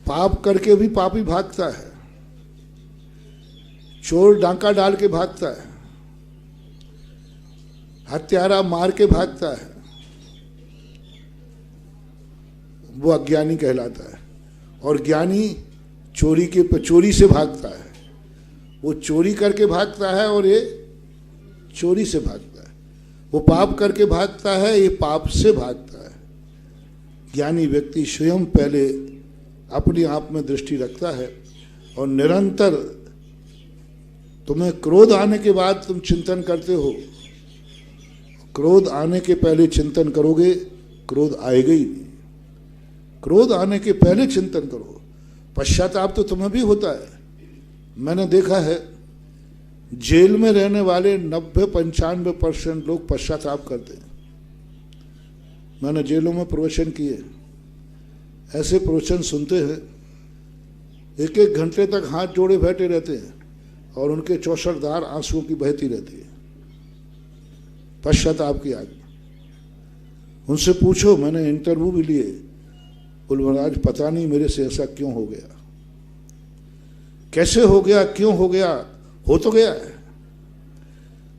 पाप करके भी पापी भागता है, चोर डांका डाल के भागता है, हत्यारा मार के भागता है, वो अज्ञानी कहलाता है। और ज्ञानी चोरी से भागता है, वो चोरी करके भागता है और ये चोरी से भागता है। वो पाप करके भागता है, ये पाप से भागता है। ज्ञानी व्यक्ति स्वयं पहले अपने आप में दृष्टि रखता है और निरंतर, तुम्हें क्रोध आने के बाद तुम चिंतन करते हो, क्रोध आने के पहले चिंतन करोगे क्रोध आएगा ही नहीं। क्रोध आने के पहले चिंतन करो। पश्चाताप तो तुम्हें भी होता है। मैंने देखा है जेल में रहने वाले 90-95% लोग पश्चाताप करते हैं। मैंने जेलों में प्रवचन किए, ऐसे प्रवचन सुनते हैं, 1-1 घंटे तक हाथ जोड़े बैठे रहते हैं और उनके चौसरदार आंसुओं की बहती रहती है पश्चाताप की आग। उनसे पूछो, मैंने इंटरव्यू भी लिए, बोल महाराज पता नहीं मेरे से ऐसा क्यों हो गया, कैसे हो गया, क्यों हो गया, हो तो गया है,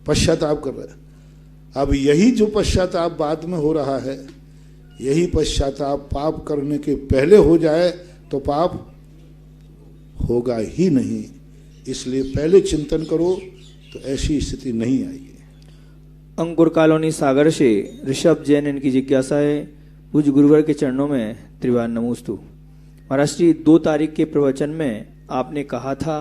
पश्चाताप कर रहा है। अब यही जो पश्चाताप बाद में हो रहा है, यही पश्चाताप पाप करने के पहले हो जाए तो पाप होगा ही नहीं। इसलिए पहले चिंतन करो तो ऐसी स्थिति नहीं आएगी। अंकुर कॉलोनी सागर से ऋषभ जैन इनकी जिज्ञासा है, पूज्य गुरुवर के चरणों में त्रिवार नमोस्तु। महाराज जी, 2 तारीख के प्रवचन में आपने कहा था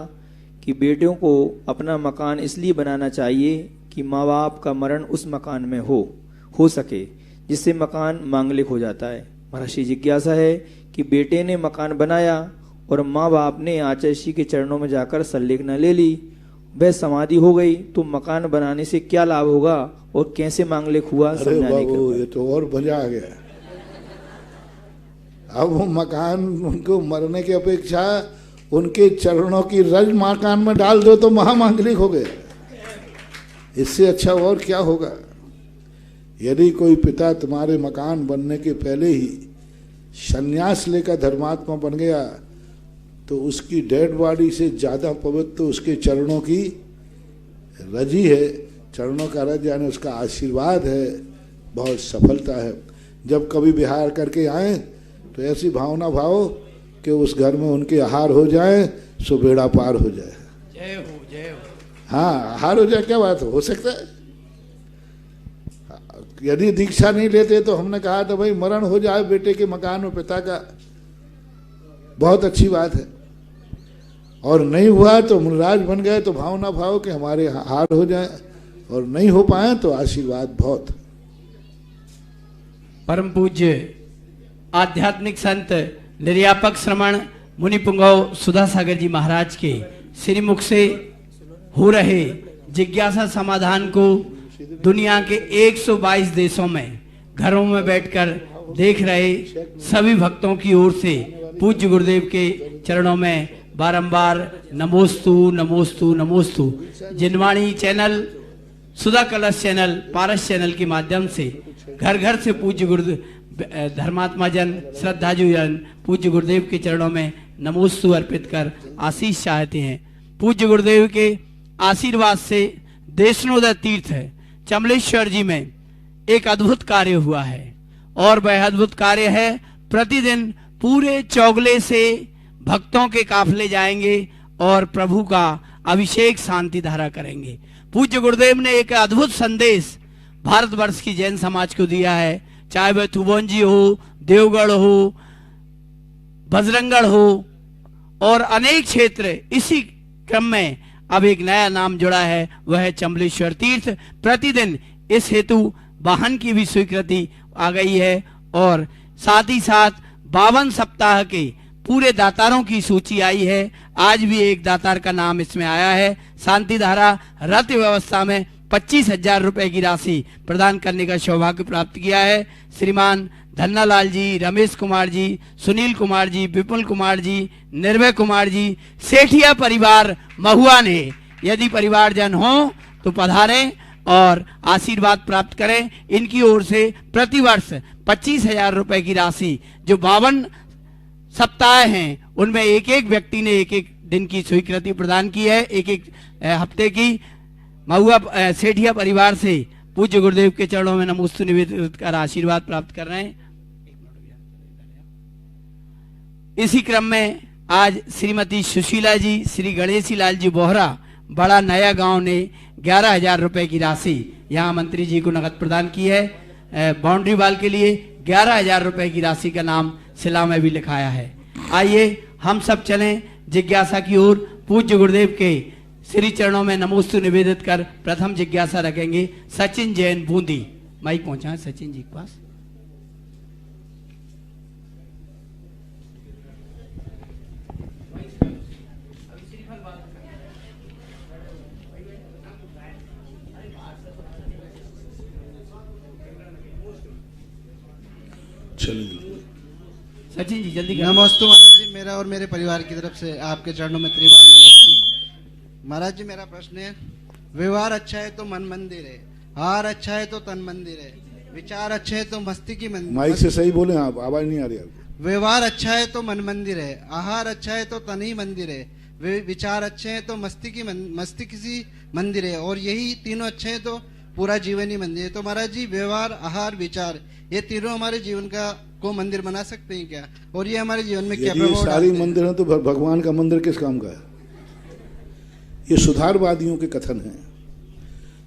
कि बेटियों को अपना मकान इसलिए बनाना चाहिए कि माँ बाप का मरण उस मकान में हो सके, जिससे मकान मांगलिक हो जाता है। महाराज जी, जिज्ञासा है कि बेटे ने मकान बनाया और माँ बाप ने आचार्य जी के चरणों में जाकर संलेखना ले ली, वह समाधि हो गई, तो मकान बनाने से क्या लाभ होगा और कैसे मांगलिक हुआ? अरे बाबू, ये तो और मजा आ गया। अब वो मकान उनको मरने की अपेक्षा उनके चरणों की रज मकान में डाल दो तो महामांगलिक हो गए। इससे अच्छा और क्या होगा? यदि कोई पिता तुम्हारे मकान बनने के पहले ही संन्यास लेकर धर्मात्मा बन गया तो उसकी डेड बॉडी से ज्यादा पवित्र उसके चरणों की रजी है, चरणों का रज यानी उसका आशीर्वाद है, बहुत सफलता है। जब कभी विहार करके आए तो ऐसी भावना भाव कि उस घर में उनके आहार हो जाए, सो बेड़ा पार हो जाए। जय हो जय हो। हाँ, आहार हो जाए, क्या बात हो सकता है। यदि दीक्षा नहीं लेते तो हमने कहा था भाई मरण हो जाए बेटे के मकान में पिता का, बहुत अच्छी बात है। और नहीं हुआ तो मुनिराज बन गए तो भावना भाव कि हमारे हार हो जाए, और नहीं हो पाए तो आशीर्वाद बहुत। परम पूज्य आध्यात्मिक संत निर्यापक श्रमण मुनि पुंगव सुधा सागर जी महाराज के श्रीमुख से हो रहे जिज्ञासा समाधान को दुनिया के 122 देशों में घरों में बैठकर देख रहे सभी भक्तों की ओर से पूज्य गुरुदेव के चरणों में बारंबार नमोस्तु नमोस्तु नमोस्तु। जिनवाणी चैनल, सुधा कलश चैनल, पारस चैनल के माध्यम से घर घर से पूज्य गुरुदेव धर्मात्मा जन, श्रद्धाजु जन पूज्य गुरुदेव के चरणों में नमोस्तु अर्पित कर आशीष चाहते हैं। पूज्य गुरुदेव के आशीर्वाद से देशनोदय तीर्थ है चमलेश्वर जी में एक अद्भुत कार्य हुआ है, और वह अद्भुत कार्य है प्रतिदिन पूरे चौगले से भक्तों के काफले जाएंगे और प्रभु का अभिषेक शांति धारा करेंगे। पूज्य गुरुदेव ने एक अद्भुत संदेश भारतवर्ष की जैन समाज को दिया है, चाहे वह तुबोंजी हो, देवगढ़ हो, बजरंगगढ़ हो और अनेक क्षेत्र। इसी क्रम में अब एक नया नाम जुड़ा है, वह है चमलेश्वर तीर्थ। प्रतिदिन इस हेतु वाहन की भी स्वीकृति आ गई है, और साथ ही साथ 52 सप्ताह के पूरे दातारों की सूची आई है। आज भी एक दातार का नाम इसमें आया है। शांति धारा रथ व्यवस्था में 25,000 रुपए की राशि प्रदान करने का सौभाग्य प्राप्त किया है। श्रीमान धन्नालाल जी, रमेश कुमार जी, सुनील कुमार जी, विपुल कुमार जी, निर्भय कुमार जी, सेठिया परिवार महुआ ने। यदि परिवारजन हो तो पधारें और आशीर्वाद प्राप्त करें। इनकी ओर से प्रतिवर्ष 25,000 रुपए की राशि, जो 52 सप्ताह हैं उनमें एक एक व्यक्ति ने एक एक दिन की स्वीकृति प्रदान की है, एक एक हफ्ते की। महुआ सेठिया परिवार से पूज्य गुरुदेव के चरणों में नमोस्तु निवेदित कर आशीर्वाद प्राप्त कर रहे हैं। इसी क्रम में आज श्रीमती सुशीला जी, श्री गणेशी लाल जी बोहरा, बड़ा नया गांव ने 11,000 रुपए की राशि यहाँ मंत्री जी को नगद प्रदान की है। बाउंड्री वाल के लिए 11,000 रुपए की राशि का नाम शिला में भी लिखाया है। आइए हम सब चलें जिज्ञासा की ओर। पूज्य गुरुदेव के श्री चरणों में नमोस्तु निवेदित कर प्रथम जिज्ञासा रखेंगे सचिन जैन बूंदी। माइक पहुंचा है सचिन जी के पास। सचिन जी जल्दी नमस्ते महाराज जी, मेरा और मेरे परिवार की तरफ से आपके चरणों में त्रिवार नमस्ते। महाराज जी मेरा प्रश्न है, व्यवहार अच्छा है तो मन मंदिर है, आहार अच्छा है तो तन मंदिर है, विचार अच्छे है तो मस्तिष्क की मंदिर। माइक से सही बोले आप, आवाज नहीं आ रही आपको। व्यवहार अच्छा है तो मन मंदिर है, आहार अच्छा है तो तन ही मंदिर है, विचार अच्छे हैं तो मस्तिष्क मंदिर है, और यही तीनों अच्छे हैं तो पूरा जीवन ही मंदिर है। तो महाराज जी व्यवहार, आहार, विचार, ये तीनों हमारे जीवन का को मंदिर बना सकते हैं क्या, और ये हमारे जीवन में क्या प्रभाव सारी डालते हैं? मंदिर है तो भगवान का मंदिर किस काम का है? ये सुधारवादियों के कथन हैं।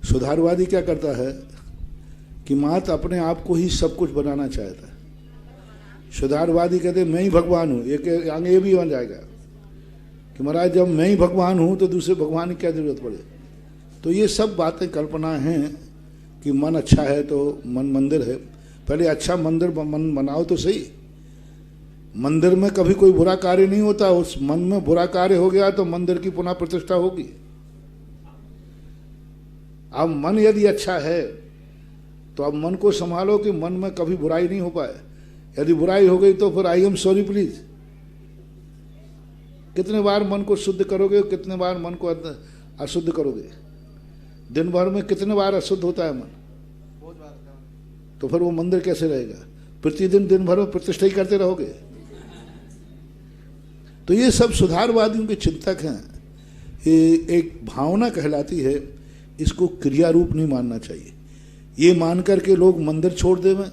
सुधारवादी क्या करता है कि मात्र अपने आप को ही सब कुछ बनाना चाहता है। सुधारवादी कहते मैं ही भगवान हूँ, ये आगे ये भी बन जाएगा कि महाराज जब मैं ही भगवान हूँ तो दूसरे भगवान की क्या जरूरत पड़े। तो ये सब बातें कल्पना हैं कि मन अच्छा है तो मन मंदिर है। पहले अच्छा मंदिर मन बनाओ तो सही। मंदिर में कभी कोई बुरा कार्य नहीं होता, उस मन में बुरा कार्य हो गया तो मंदिर की पुनः प्रतिष्ठा होगी। अब मन यदि अच्छा है तो अब मन को संभालो कि मन में कभी बुराई नहीं हो पाए। यदि बुराई हो गई तो फिर आई एम सॉरी प्लीज। कितने बार मन को शुद्ध करोगे, कितने बार मन को अशुद्ध करोगे? दिन भर में कितने बार अशुद्ध होता है मन? तो फिर वो मंदिर कैसे रहेगा? प्रतिदिन दिन भर में प्रतिष्ठा ही करते रहोगे। तो ये सब सुधारवादियों के चिंतक हैं। ये एक भावना कहलाती है इसको क्रिया रूप नहीं मानना चाहिए। ये मान करके लोग मंदिर छोड़ देवें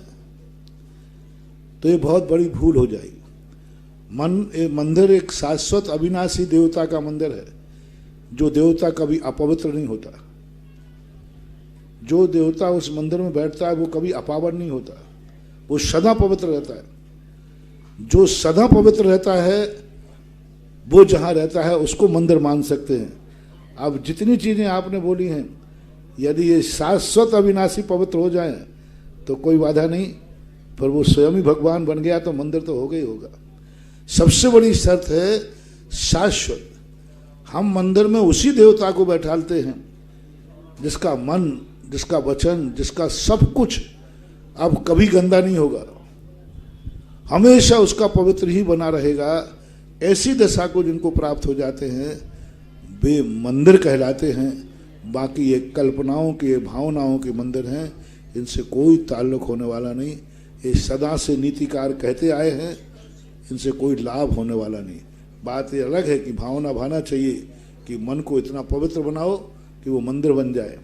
तो ये बहुत बड़ी भूल हो जाएगी। मंदिर एक शाश्वत अविनाशी देवता का मंदिर है, जो देवता कभी अपवित्र नहीं होता। जो देवता उस मंदिर में बैठता है वो कभी अपावन नहीं होता, वो सदा पवित्र रहता है। जो सदा पवित्र रहता है वो जहाँ रहता है उसको मंदिर मान सकते हैं। अब जितनी चीजें आपने बोली हैं, यदि ये शाश्वत अविनाशी पवित्र हो जाए तो कोई बाधा नहीं, पर वो स्वयं ही भगवान बन गया तो मंदिर तो होगा ही होगा। सबसे बड़ी शर्त है शाश्वत। हम मंदिर में उसी देवता को बैठालते हैं जिसका मन, जिसका वचन, जिसका सब कुछ अब कभी गंदा नहीं होगा, हमेशा उसका पवित्र ही बना रहेगा। ऐसी दशा को जिनको प्राप्त हो जाते हैं वे मंदिर कहलाते हैं। बाकी ये कल्पनाओं के, भावनाओं के मंदिर हैं, इनसे कोई ताल्लुक होने वाला नहीं। ये सदा से नीतिकार कहते आए हैं, इनसे कोई लाभ होने वाला नहीं। बात ये अलग है कि भावना भाना चाहिए कि मन को इतना पवित्र बनाओ कि वो मंदिर बन जाए,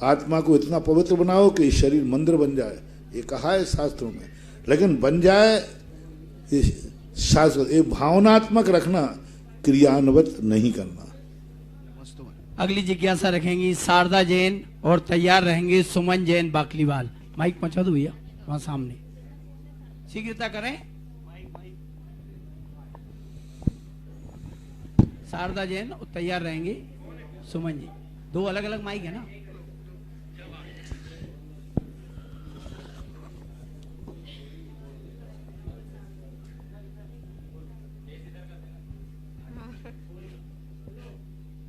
आत्मा को इतना पवित्र बनाओ कि शरीर मंदिर बन जाए, ये कहा है शास्त्रों में। लेकिन बन जाए ये शास्त्र, ये भावनात्मक रखना, क्रियान्वित नहीं करना। अगली जिज्ञासा रखेंगी शारदा जैन और तैयार रहेंगे सुमन जैन बाकलीवाल। माइक पहुंचा दो भैया वहां सामने, शीघ्रता करें। शारदा जैन और तैयार रहेंगे सुमन जी। दो अलग अलग माइक है ना।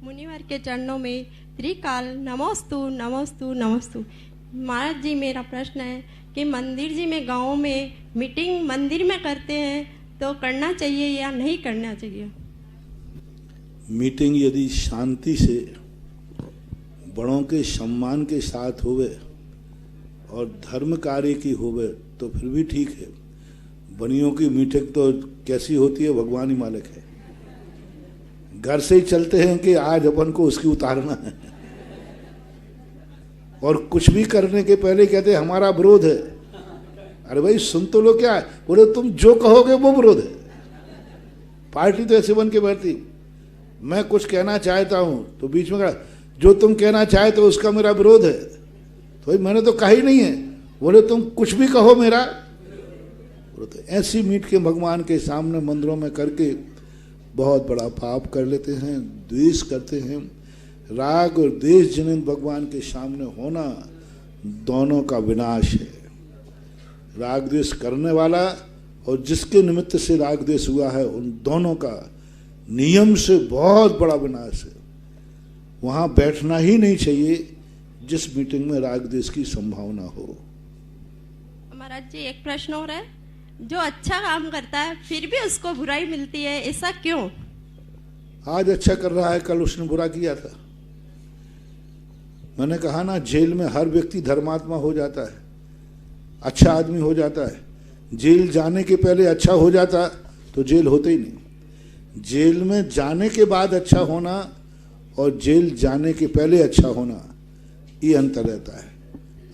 मुनिवर के चरणों में त्रिकाल नमोस्तु नमोस्तु नमोस्तु। महाराज जी, मेरा प्रश्न है कि मंदिर जी में, गाँव में मीटिंग मंदिर में करते हैं तो करना चाहिए या नहीं करना चाहिए? मीटिंग यदि शांति से, बड़ों के सम्मान के साथ होवे और धर्म कार्य की होवे तो फिर भी ठीक है। बनियों की मीटिंग तो कैसी होती है भगवान ही मालिक है। घर से ही चलते हैं कि आज अपन को उसकी उतारना है, और कुछ भी करने के पहले कहते हैं हमारा विरोध है। अरे भाई सुन तो लो, क्या है? बोले तुम जो कहोगे वो विरोध है। पार्टी तो ऐसे बन के बैठती, मैं कुछ कहना चाहता हूं तो बीच में कहा जो तुम कहना चाहे तो उसका मेरा विरोध है। तो भाई मैंने तो कहा ही नहीं है। बोले तुम कुछ भी कहो मेरा। तो ऐसी मीट के भगवान के सामने मंदिरों में करके बहुत बड़ा पाप कर लेते हैं, द्वेष करते हैं। राग और द्वेष जिन भगवान के सामने होना दोनों का विनाश है। राग द्वेष करने वाला और जिसके निमित्त से राग द्वेष हुआ है, उन दोनों का नियम से बहुत बड़ा विनाश है। वहां बैठना ही नहीं चाहिए जिस मीटिंग में राग द्वेष की संभावना हो। महाराज जी, एक प्रश्न और है, जो अच्छा काम करता है फिर भी उसको बुराई मिलती है, ऐसा क्यों? आज अच्छा कर रहा है, कल उसने बुरा किया था। मैंने कहा ना, जेल में हर व्यक्ति धर्मात्मा हो जाता है, अच्छा आदमी हो जाता है। जेल जाने के पहले अच्छा हो जाता तो जेल होते ही नहीं। जेल में जाने के बाद अच्छा होना और जेल जाने के पहले अच्छा होना, ये अंतर रहता है।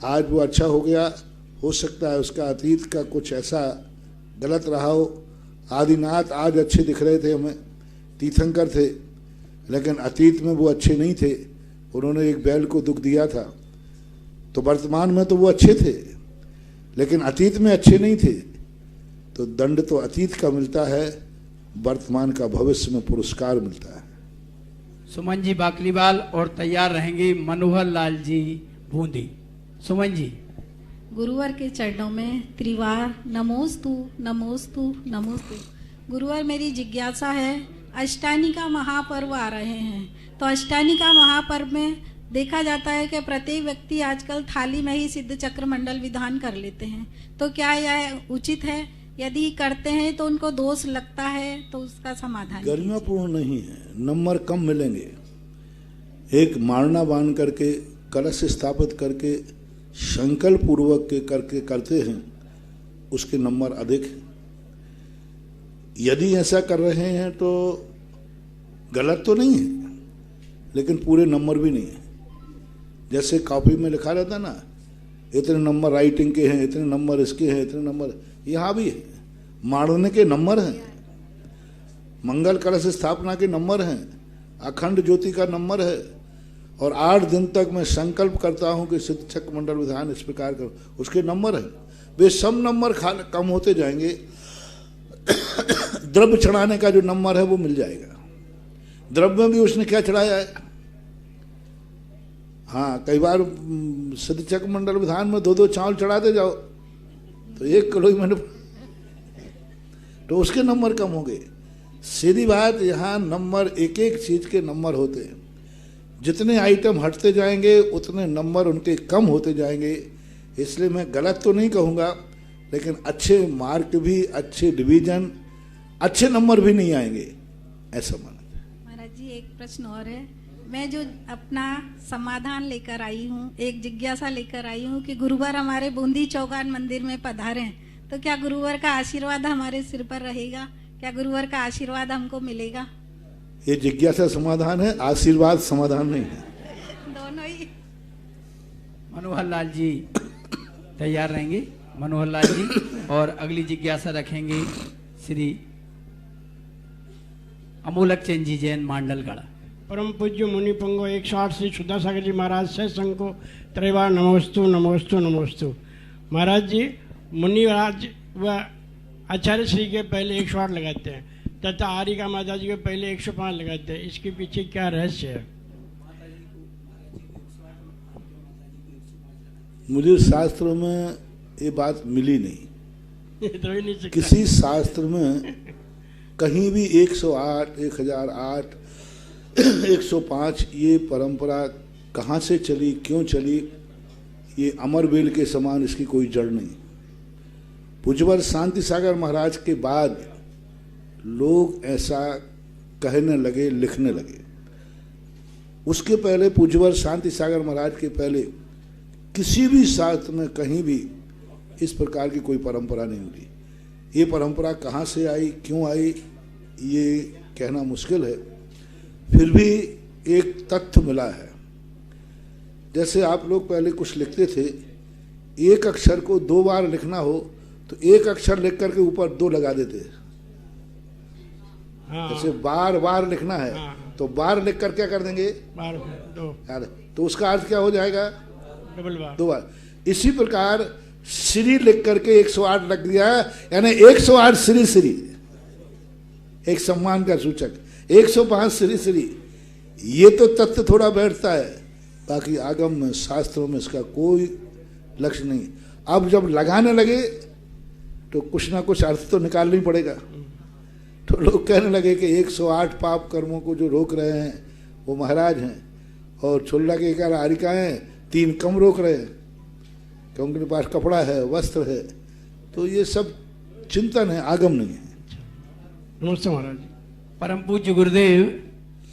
आज वो अच्छा हो गया, हो सकता है उसका अतीत का कुछ ऐसा गलत रहा हो। आदिनाथ आज अच्छे दिख रहे थे हमें, तीर्थंकर थे, लेकिन अतीत में वो अच्छे नहीं थे। उन्होंने एक बैल को दुख दिया था, तो वर्तमान में तो वो अच्छे थे, लेकिन अतीत में अच्छे नहीं थे। तो दंड तो अतीत का मिलता है, वर्तमान का भविष्य में पुरस्कार मिलता है। सुमन जी बाकलीवाल और तैयार रहेंगे मनोहर लाल जी बूंदी। सुमन जी। गुरुवर के चरणों में त्रिवार नमोस्तु नमोस्तु नमोस्तु। गुरुवर, मेरी जिज्ञासा है, अष्टानी का महापर्व आ रहे हैं, तो अष्टानी का महापर्व में देखा जाता है कि प्रत्येक व्यक्ति आजकल थाली में ही सिद्ध चक्र मंडल विधान कर लेते हैं, तो क्या यह उचित है? यदि करते हैं तो उनको दोष लगता है, तो उसका समाधान? गरिमापूर्ण नहीं है, नंबर कम मिलेंगे। एक मारना बांध करके, कलश स्थापित करके, संकल्प पूर्वक के करके करते हैं, उसके नंबर अधिक हैं। यदि ऐसा कर रहे हैं तो गलत तो नहीं है, लेकिन पूरे नंबर भी नहीं है। जैसे कॉपी में लिखा रहता ना, इतने नंबर राइटिंग के हैं, इतने नंबर इसके हैं, इतने नंबर, यहाँ भी है, मारने के नंबर हैं, मंगल कलश स्थापना के नंबर हैं, अखंड ज्योति का नंबर है, और 8 दिन तक मैं संकल्प करता हूं कि शिक्षक मंडल विधान इस प्रकार कर, उसके नंबर हैं। वे सब नंबर कम होते जाएंगे। द्रव्य चढ़ाने का जो नंबर है वो मिल जाएगा। द्रव्य में भी उसने क्या चढ़ाया है? हाँ, कई बार शिक्षक मंडल विधान में 2-2 चावल चढ़ाते जाओ तो 1 किलो ही मैंने, तो उसके नंबर कम होंगे। सीधी बात, यहाँ नंबर एक एक चीज के नंबर होते हैं। जितने आइटम हटते जाएंगे उतने नंबर उनके कम होते जाएंगे। इसलिए मैं गलत तो नहीं कहूँगा, लेकिन अच्छे मार्क भी, अच्छे डिवीजन, अच्छे नंबर भी नहीं आएंगे, ऐसा माना। महाराज जी, एक प्रश्न और है। मैं जो अपना समाधान लेकर आई हूँ, एक जिज्ञासा लेकर आई हूँ कि गुरुवार हमारे बूंदी चौगान मंदिर में पधारें, तो क्या गुरुवार का आशीर्वाद हमारे सिर पर रहेगा? क्या गुरुवार का आशीर्वाद हमको मिलेगा? ये जिज्ञासा समाधान है, आशीर्वाद समाधान नहीं है। दोनों ही। मनोहर लाल जी तैयार रहेंगे। मनोहर लाल जी, और अगली जिज्ञासा रखेंगे श्री अमोलक चंद जी जैन मांडलगढ़। परम पूज्य मुनि पंगो 108 श्री सुधा सागर जी महाराज से संघ को त्रैवार नमोस्तु नमोस्तु नमोस्तु। महाराज जी, मुनिराज व आचार्य श्री के पहले 108 लगाते हैं तथा आरिका माता जी के पहले 105 लगाते हैं। इसके पीछे क्या रहस्य है? मुझे शास्त्र में ये बात मिली नहीं। तो ही नहीं सकता। किसी शास्त्र में कहीं भी 108, 1008, 105 ये परंपरा कहाँ से चली, क्यों चली, ये अमरबेल के समान इसकी कोई जड़ नहीं। पूज्यवर शांति सागर महाराज के बाद लोग ऐसा कहने लगे, लिखने लगे। उसके पहले पूज्यवर शांति सागर महाराज के पहले किसी भी शास्त्र में कहीं भी इस प्रकार की कोई परंपरा नहीं मिली। ये परंपरा कहाँ से आई, क्यों आई, ये कहना मुश्किल है। फिर भी एक तथ्य मिला है। जैसे आप लोग पहले कुछ लिखते थे, एक अक्षर को 2 बार लिखना हो तो एक अक्षर लिख करके ऊपर 2 लगा देते। हाँ, जैसे बार बार लिखना है, हाँ, तो बार लिख कर क्या कर देंगे, बार 2 यार, तो उसका अर्थ क्या हो जाएगा, डबल बार। 2 बार। इसी प्रकार श्री लिख करके 108 लग दिया, यानी 108 श्री श्री, एक सम्मान का सूचक। 105 श्री श्री, ये तो तथ्य थोड़ा बैठता है, बाकी आगम में, शास्त्रों में इसका कोई लक्ष्य नहीं। अब जब लगाने लगे तो कुछ ना कुछ अर्थ तो निकालना ही पड़ेगा। तो लोग कहने लगे कि 108 पाप कर्मों को जो रोक रहे हैं वो महाराज हैं, और छोला के 11 आरिकाएं 3 कम रोक रहे हैं क्योंकि उनके पास कपड़ा है, वस्त्र है। तो ये सब चिंतन है, आगम नहीं है। नमस्ते महाराज जी। परम पूज्य गुरुदेव,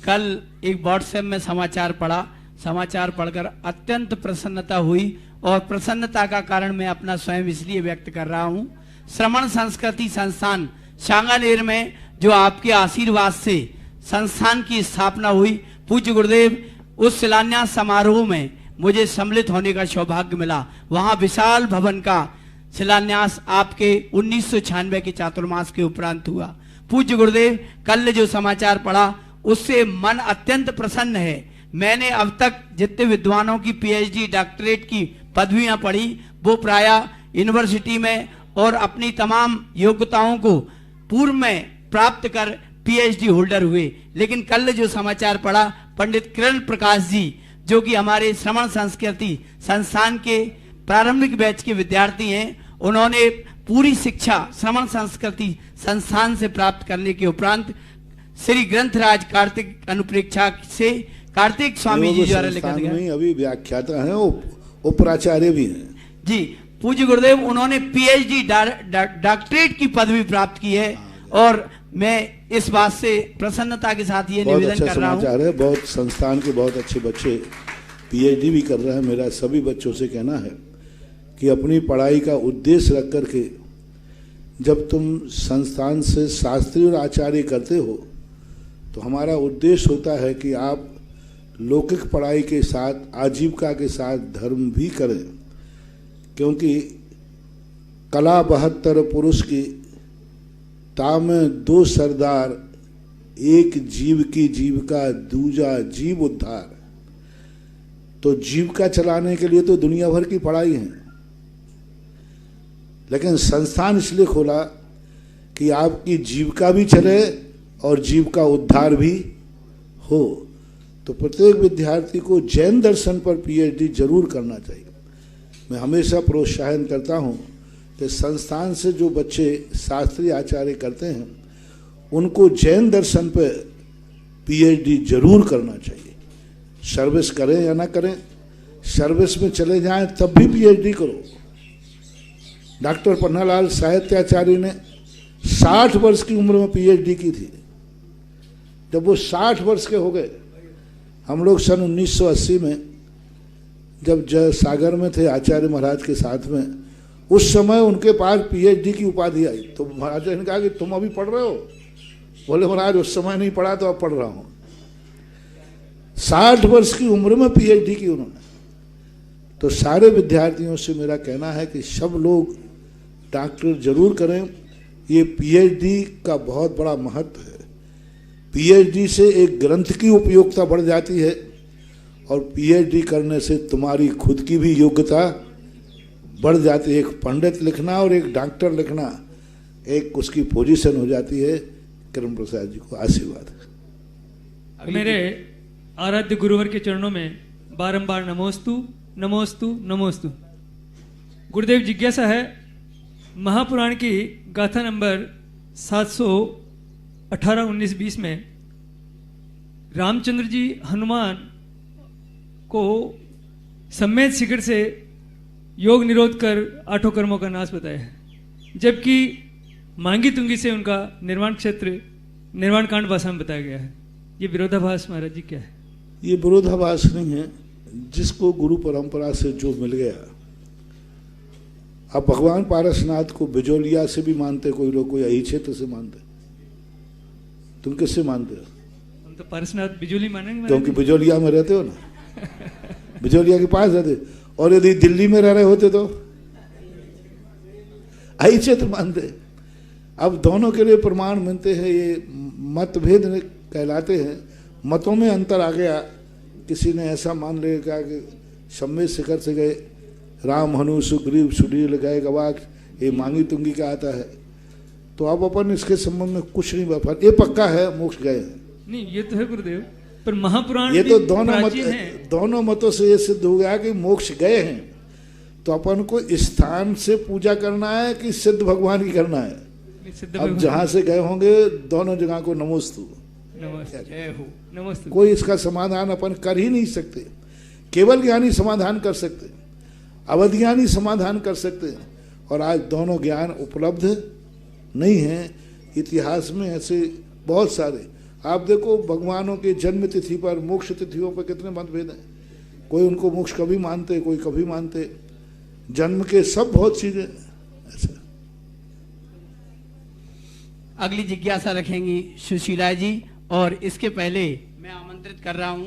कल एक व्हाट्सएप में समाचार पढ़ा। समाचार पढ़कर अत्यंत प्रसन्नता हुई, और प्रसन्नता का कारण मैं अपना स्वयं इसलिए व्यक्त कर रहा हूं। श्रमण संस्कृति संस्थान सांगानेर में जो आपके आशीर्वाद से संस्थान की स्थापना हुई, पूज्य गुरुदेव, उस शिलान्यास समारोह में मुझे सम्मिलित होने का सौभाग्य मिला। वहां विशाल भवन का शिलान्यास आपके 1996 के चातुर्मास के उपरांत हुआ। पूज्य गुरुदेव, कल जो समाचार पढ़ा उससे मन अत्यंत प्रसन्न है। मैंने अब तक जितने विद्वानों की पीएचडी, डॉक्टरेट की पदवियां पढ़ी, वो प्राय यूनिवर्सिटी में और अपनी तमाम योग्यताओं को पूर्व में प्राप्त कर पीएचडी होल्डर हुए। लेकिन कल जो समाचार पढ़ा, पंडित किरण प्रकाश जी, जो कि हमारे श्रमण संस्कृति संस्थान के प्रारंभिक बैच के विद्यार्थी हैं, उन्होंने पूरी शिक्षा श्रमण संस्कृति संस्थान से प्राप्त करने के उपरांत श्री ग्रंथराज कार्तिक अनुप्रेक्षा से कार्तिक स्वामी जी द्वारा लिखा गया। अभी व्याख्याता हैं, उपराचार्य भी हैं जी। पूज्य गुरुदेव, उन्होंने पीएचडी डॉक्टरेट की पदवी प्राप्त की है, और मैं इस बात से प्रसन्नता के साथ ये निवेदन कर रहा हूँ। समाचार है। बहुत संस्थान के बहुत अच्छे बच्चे पीएचडी भी कर रहे हैं। मेरा सभी बच्चों से कहना है कि अपनी पढ़ाई का उद्देश्य रख करके जब तुम संस्थान से शास्त्री और आचार्य करते हो, तो हमारा उद्देश्य होता है कि आप लौकिक पढ़ाई के साथ आजीविका के साथ धर्म भी करें, क्योंकि कला 72 पुरुष की ताम 2 सरदार, एक जीव की जीविका दूजा जीव उद्धार। तो जीविका चलाने के लिए तो दुनिया भर की पढ़ाई है, लेकिन संस्थान इसलिए खोला कि आपकी जीविका भी चले और जीव का उद्धार भी हो। तो प्रत्येक विद्यार्थी को जैन दर्शन पर पीएचडी जरूर करना चाहिए। मैं हमेशा प्रोत्साहन करता हूं कि संस्थान से जो बच्चे शास्त्रीय आचार्य करते हैं उनको जैन दर्शन पर पीएचडी जरूर करना चाहिए। सर्विस करें या ना करें, सर्विस में चले जाएं तब भी पीएचडी करो। डॉक्टर पन्नालाल साहित्याचार्य ने 60 वर्ष की उम्र में पीएचडी की थी। जब वो 60 वर्ष के हो गए, हम लोग सन 1980 में जब जय सागर में थे आचार्य महाराज के साथ में, उस समय उनके पास पीएचडी की उपाधि आई। तो महाराज ने कहा कि तुम अभी पढ़ रहे हो? बोले महाराज उस समय नहीं पढ़ा तो अब पढ़ रहा हूं। 60 वर्ष की उम्र में पीएचडी की उन्होंने। तो सारे विद्यार्थियों से मेरा कहना है कि सब लोग डॉक्टर जरूर करें। ये पीएचडी का बहुत बड़ा महत्व है। पीएचडी से एक ग्रंथ की उपयोगिता बढ़ जाती है और पीएचडी करने से तुम्हारी खुद की भी योग्यता बढ़ जाती है। एक पंडित लिखना और एक डॉक्टर लिखना, एक उसकी पोजीशन हो जाती है। किरण प्रसाद जी को आशीर्वाद। मेरे आराध्य गुरुवर के चरणों में बारंबार नमोस्तु नमोस्तु नमोस्तु। गुरुदेव, जिज्ञासा है, महापुराण की गाथा नंबर 718, 19, 20 में रामचंद्र जी हनुमान को सम्मेद शिखर से योग निरोध कर 8 कर्मों का नाश बताया है, जबकि मांगी तुंगी से उनका निर्वाण क्षेत्र निर्वाण कांड भाषा में बताया गया है। ये विरोधाभास महाराज जी क्या है? ये विरोधाभास नहीं है, जिसको गुरु परंपरा से जो मिल गया। अब भगवान पारसनाथ को बिजोलिया से भी मानते कोई लोग, कोई यही क्षेत्र से मानते। तुम किससे मानते हो? हम तो पारसनाथ बिजोली मानेंगे, क्योंकि बिजोलिया में रहते हो ना, बिजोलिया के पास रहते। और यदि दिल्ली में रह रहे होते तो यही क्षेत्र मानते। अब दोनों के लिए प्रमाण मिलते हैं, ये मतभेद कहलाते हैं। मतों में अंतर आ गया। किसी ने ऐसा मान लिया कि सम्मेद शिखर से गए, राम हनु सुग्रीव सुडील गए गवाक, ये मांगी तुंगी का आता है। तो अब अपन इसके संबंध में कुछ नहीं बता। ये पक्का है मोक्ष गए हैं। नहीं, ये तो है गुरुदेव, पर महापुराण ये तो दोनों मतों से ये सिद्ध हो गया कि मोक्ष गए हैं। तो अपन को स्थान से पूजा करना है कि सिद्ध भगवान की करना है? अब जहां से गए होंगे दोनों जगह को नमोस्तु नमस्ते। कोई इसका समाधान अपन कर ही नहीं सकते। केवल ज्ञानी समाधान कर सकते, अवधिज्ञानी समाधान कर सकते हैं। और आज दोनों ज्ञान उपलब्ध नहीं है। इतिहास में ऐसे बहुत सारे, आप देखो भगवानों के जन्म तिथि पर, मोक्ष तिथियों पर कितने मतभेद हैं। कोई उनको मोक्ष कभी मानते, कोई कभी मानते। जन्म के सब बहुत चीजें ऐसा। अगली जिज्ञासा रखेंगी सुशीला जी, और इसके पहले मैं आमंत्रित कर रहा हूं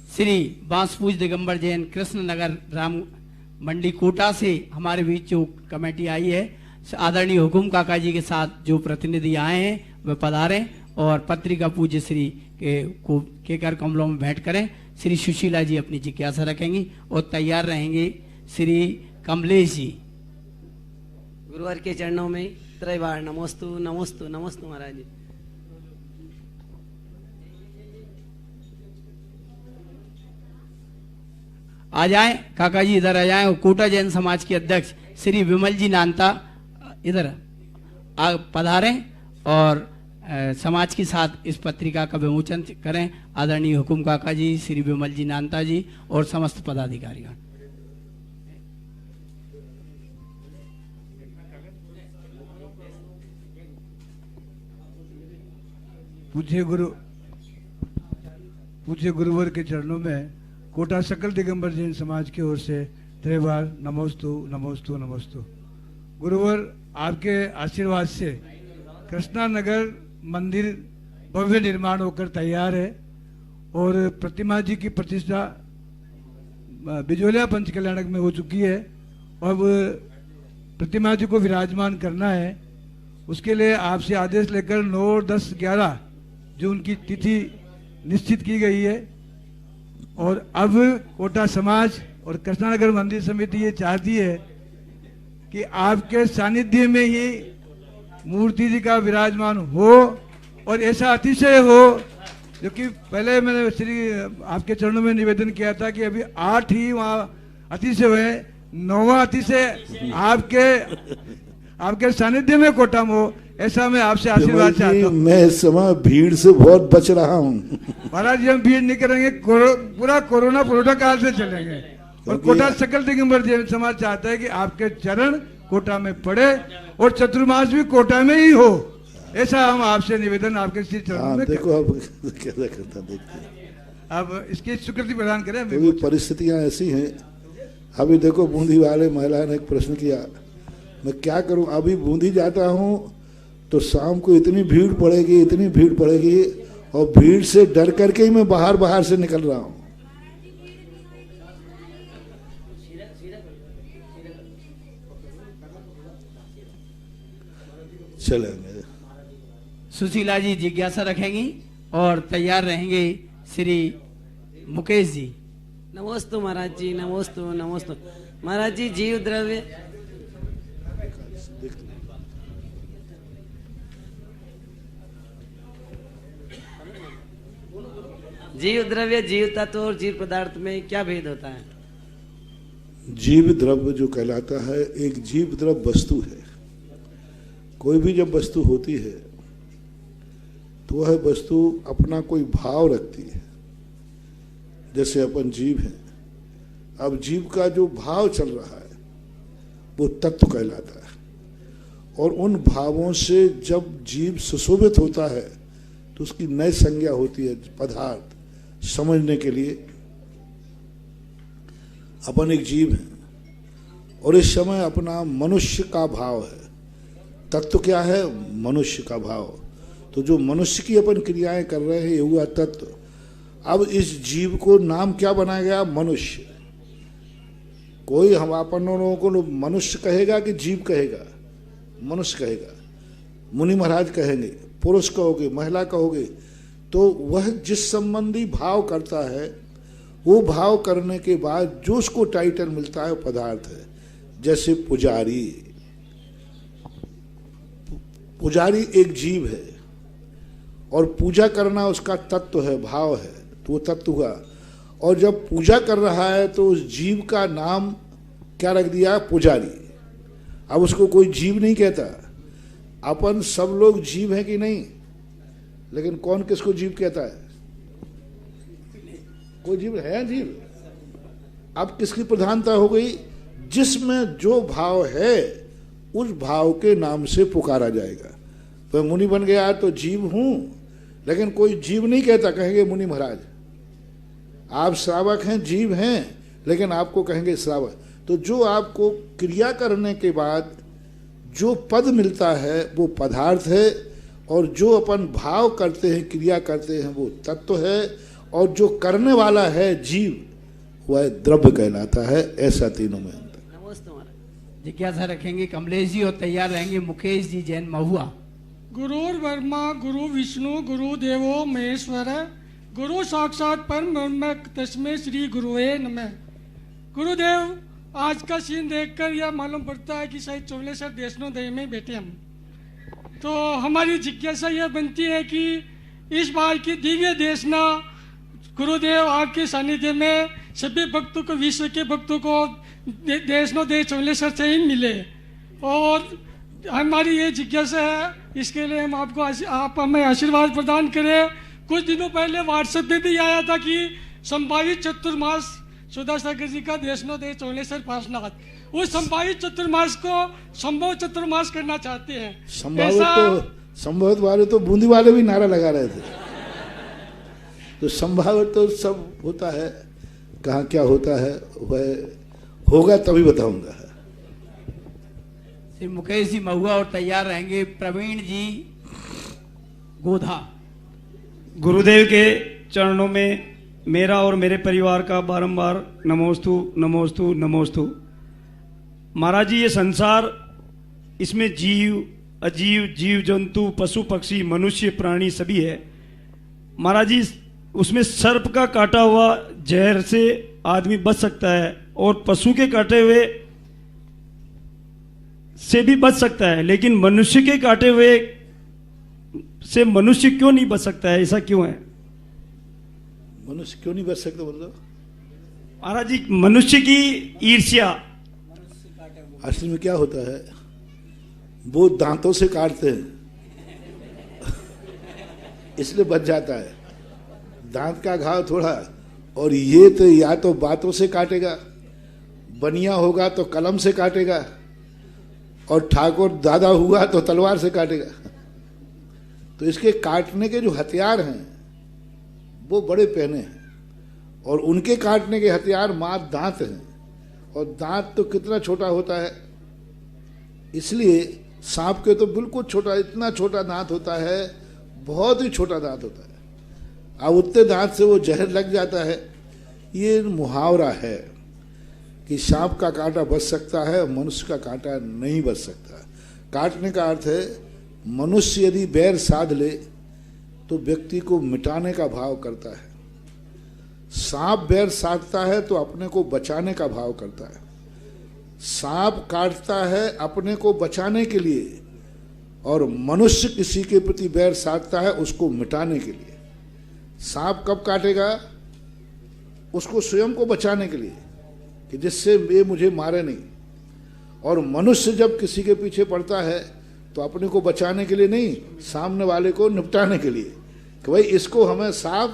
श्री बांसपूज दिगंबर जैन कृष्ण नगर राम मंडी कोटा से हमारे बीच जो कमेटी आई है, आदरणीय हुकुम काका जी के साथ जो प्रतिनिधि आए हैं वे पधारें और पत्रिका पूज्य श्री के कर कमलों में भेंट करें। श्री सुशीला जी अपनी जिज्ञासा रखेंगी और तैयार रहेंगे श्री कमलेश जी। गुरुवार के चरणों में त्रैवार नमोस्तु नमोस्तु नमोस्तु महाराज जी। आ जाएं काका जी, इधर आ जाएं। कोटा जैन समाज के अध्यक्ष श्री विमल जी नानता इधर पधारें और समाज के साथ इस पत्रिका का विमोचन करें। आदरणीय हुकुम काका जी, श्री विमल जी नानता जी और समस्त पदाधिकारीगण। पूज्य गुरुवर के चरणों में कोटा सकल दिगंबर जैन समाज की ओर से त्रिवार नमोस्तु नमोस्तु नमोस्तु। गुरुवर, आपके आशीर्वाद से कृष्णा नगर मंदिर भव्य निर्माण होकर तैयार है और प्रतिमा जी की प्रतिष्ठा बिजोलिया पंच कल्याणक में हो चुकी है। अब प्रतिमा जी को विराजमान करना है, उसके लिए आपसे आदेश लेकर 9, 10, 11 जो उनकी तिथि निश्चित की गई है। और अब कोटा समाज और कृष्णानगर मंदिर समिति ये चाहती है कि आपके सानिध्य में ही मूर्ति जी का विराजमान हो और ऐसा अतिशय हो, जो कि पहले मैंने श्री आपके चरणों में निवेदन किया था कि अभी 8 ही वहाँ अतिशय हुए, 9वां अतिशय आपके सानिध्य में कोटा में हो, ऐसा मैं आपसे आशीर्वाद चाहता हूँ। मैं इस समय भीड़ से बहुत बच रहा हूँ महाराज जी, हम भीड़ नहीं करेंगे, पूरा कोरोना प्रोटोकॉल से चलेंगे। और कोटा सकल दिगंबर जैन समाज चाहता है कि आपके चरण कोटा में पड़े और चतुर्मास भी कोटा में ही हो, ऐसा हम आपसे निवेदन आपके श्री चरणों में। देखो अब कैसा करता देखते हैं। अब इसकी स्वीकृति प्रदान करें। तो परिस्थितियां ऐसी हैं। अभी देखो बूंदी वाले महिला ने एक प्रश्न किया, मैं क्या करूं, अभी बूंदी जाता हूं तो शाम को इतनी भीड़ पड़ेगी और भीड़ से डर करके ही मैं बाहर से निकल रहा हूं। चलेंगे। सुशीला जी जिज्ञासा रखेंगी और तैयार रहेंगे श्री मुकेश जी। नमोस्तु महाराज जी, नमोस्तु नमोस्तु महाराज जी। जीव द्रव्य जीव तत्व और जीव पदार्थ में क्या भेद होता है? जीव द्रव्य जो कहलाता है, एक जीव द्रव्य वस्तु है। कोई भी जब वस्तु होती है तो वह वस्तु अपना कोई भाव रखती है। जैसे अपन जीव हैं, अब जीव का जो भाव चल रहा है वो तत्व कहलाता है। और उन भावों से जब जीव सुशोभित होता है तो उसकी नई संज्ञा होती है पदार्थ समझने के लिए। अपन एक जीव हैं और इस समय अपना मनुष्य का भाव है। तत्व क्या है? मनुष्य का भाव। तो जो मनुष्य की अपन क्रियाएं कर रहे हैं ये हुआ तत्व। अब इस जीव को नाम क्या बनाया गया? मनुष्य। कोई हम अपन लोगों को मनुष्य कहेगा कि जीव कहेगा? मनुष्य कहेगा। मुनि महाराज कहेंगे, पुरुष कहोगे, महिला कहोगे, तो वह जिस संबंधी भाव करता है वो भाव करने के बाद जो उसको टाइटल मिलता है वो पदार्थ है। जैसे पुजारी एक जीव है और पूजा करना उसका तत्व है, भाव है, तो वो तत्व हुआ। और जब पूजा कर रहा है तो उस जीव का नाम क्या रख दिया? पुजारी। अब उसको कोई जीव नहीं कहता। अपन सब लोग जीव हैं कि नहीं, लेकिन कौन किसको जीव कहता है? कोई जीव है? जीव। अब किसकी प्रधानता हो गई? जिसमें जो भाव है उस भाव के नाम से पुकारा जाएगा। तो मुनि बन गया तो जीव हूं, लेकिन कोई जीव नहीं कहता, कहेंगे मुनि महाराज। आप श्रावक हैं, जीव हैं, लेकिन आपको कहेंगे श्रावक। तो जो आपको क्रिया करने के बाद जो पद मिलता है वो पदार्थ है, और जो अपन भाव करते हैं, क्रिया करते हैं, वो तत्व है, और जो करने वाला है जीव वह द्रव्य कहलाता है। ऐसा तीनों में अंतर। जिज्ञासा रखेंगे कमलेश जी और तैयार रहेंगे मुकेश जी जैन महुआ। गुरुर वर्मा गुरु विष्णु गुरु देवो महेश्वर गुरु साक्षात परम तस्मै श्री गुरुवे नमः। गुरुदेव, आज का सीन देखकर यह मालूम पड़ता है कि शायद चौलेश्वर देशनोदय में बैठे हम। तो हमारी जिज्ञासा यह बनती है कि इस बार की दिव्य देशना गुरुदेव आपके सानिध्य में सभी भक्तों को, विश्व के भक्तों को देशनोदय चौलेश्वर से ही मिले। और हमारी ये जिज्ञासा है, इसके लिए हम आप हमें आशीर्वाद प्रदान करें। कुछ दिनों पहले व्हाट्सएप पे भी आया था कि संभावित चतुर्मास सुधासागर जी का देशनोदय चौलेश्वर पार्श्वनाथ, उस संभावित चतुर्मास को संभव चतुर्मास करना चाहते हैं। संभावित वाले तो बूंदी वाले भी नारा लगा रहे थे। तो संभावित तो सब होता है, कहाँ क्या होता है वह होगा तभी बताऊंगा। श्री मुकेश जी महुआ और तैयार रहेंगे प्रवीण जी गोधा। गुरुदेव के चरणों में मेरा और मेरे परिवार का बारंबार नमोस्तु नमोस्तु नमोस्तु। महाराज जी, ये संसार, इसमें जीव अजीव, जीव जंतु, पशु पक्षी, मनुष्य, प्राणी सभी है। महाराज जी, उसमें सर्प का काटा हुआ जहर से आदमी बच सकता है और पशु के काटे हुए से भी बच सकता है, लेकिन मनुष्य के काटे हुए से मनुष्य क्यों नहीं बच सकता है? ऐसा क्यों है? मनुष्य क्यों नहीं बच सकता बोल? महाराज जी, मनुष्य की ईर्ष्या। असल में क्या होता है, वो दांतों से काटते हैं इसलिए बच जाता है। दांत का घाव थोड़ा, और ये तो या तो बातों से काटेगा, बनिया होगा तो कलम से काटेगा, और ठाकुर दादा हुआ तो तलवार से काटेगा। तो इसके काटने के जो हथियार हैं वो बड़े पहने हैं, और उनके काटने के हथियार मात्र दांत हैं, और दांत तो कितना छोटा होता है। इसलिए सांप के तो बिल्कुल छोटा, इतना छोटा दांत होता है, बहुत ही छोटा दांत होता है। अब उतने दांत से वो जहर लग जाता है। ये मुहावरा है कि सांप का कांटा बच सकता है, मनुष्य का कांटा नहीं बच सकता। काटने का अर्थ है, मनुष्य यदि बैर साध ले तो व्यक्ति को मिटाने का भाव करता है। सांप बैर साधता है तो अपने को बचाने का भाव करता है। सांप काटता है अपने को बचाने के लिए, और मनुष्य किसी के प्रति बैर साधता है उसको मिटाने के लिए। सांप कब काटेगा? उसको स्वयं को बचाने के लिए, कि जिससे ये मुझे मारे नहीं। और मनुष्य जब किसी के पीछे पड़ता है तो अपने को बचाने के लिए नहीं, सामने वाले को निपटाने के लिए, कि भाई इसको हमें साफ।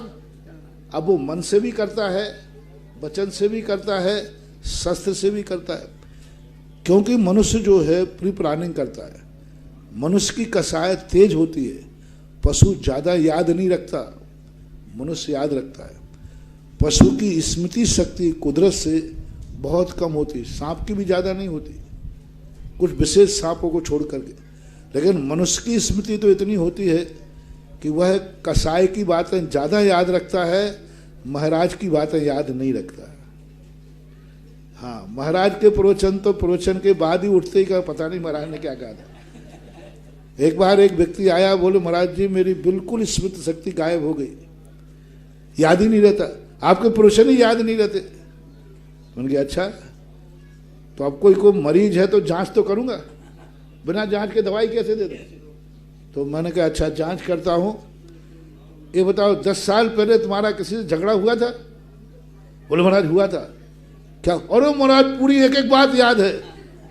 अब वो मन से भी करता है, वचन से भी करता है, शस्त्र से भी करता है, क्योंकि मनुष्य जो है प्री प्लानिंग करता है। मनुष्य की कसायत तेज होती है। पशु ज़्यादा याद नहीं रखता, मनुष्य याद रखता है। पशु की स्मृति शक्ति कुदरत से बहुत कम होती, सांप की भी ज़्यादा नहीं होती, कुछ विशेष सांपों को छोड़ करके। लेकिन मनुष्य की स्मृति तो इतनी होती है कि वह कसाई की बातें ज़्यादा याद रखता है, महाराज की बातें याद नहीं रखता है। हाँ, महाराज के प्रवचन तो प्रवचन के बाद ही उठते ही का पता नहीं महाराज ने क्या कहा था। एक बार एक व्यक्ति आया, बोले महाराज जी मेरी बिल्कुल स्मृति शक्ति गायब हो गई, याद ही नहीं रहता, आपके प्रवचन ही याद नहीं रहते। मैंने कहा अच्छा, तो अब कोई मरीज है तो जांच तो करूंगा, बिना जांच के दवाई कैसे दे दूं? तो मैंने कहा अच्छा जांच करता हूं, ये बताओ 10 साल पहले तुम्हारा किसी से झगड़ा हुआ था? बोले महाराज हुआ था। क्या? अरे महाराज पूरी एक एक बात याद है।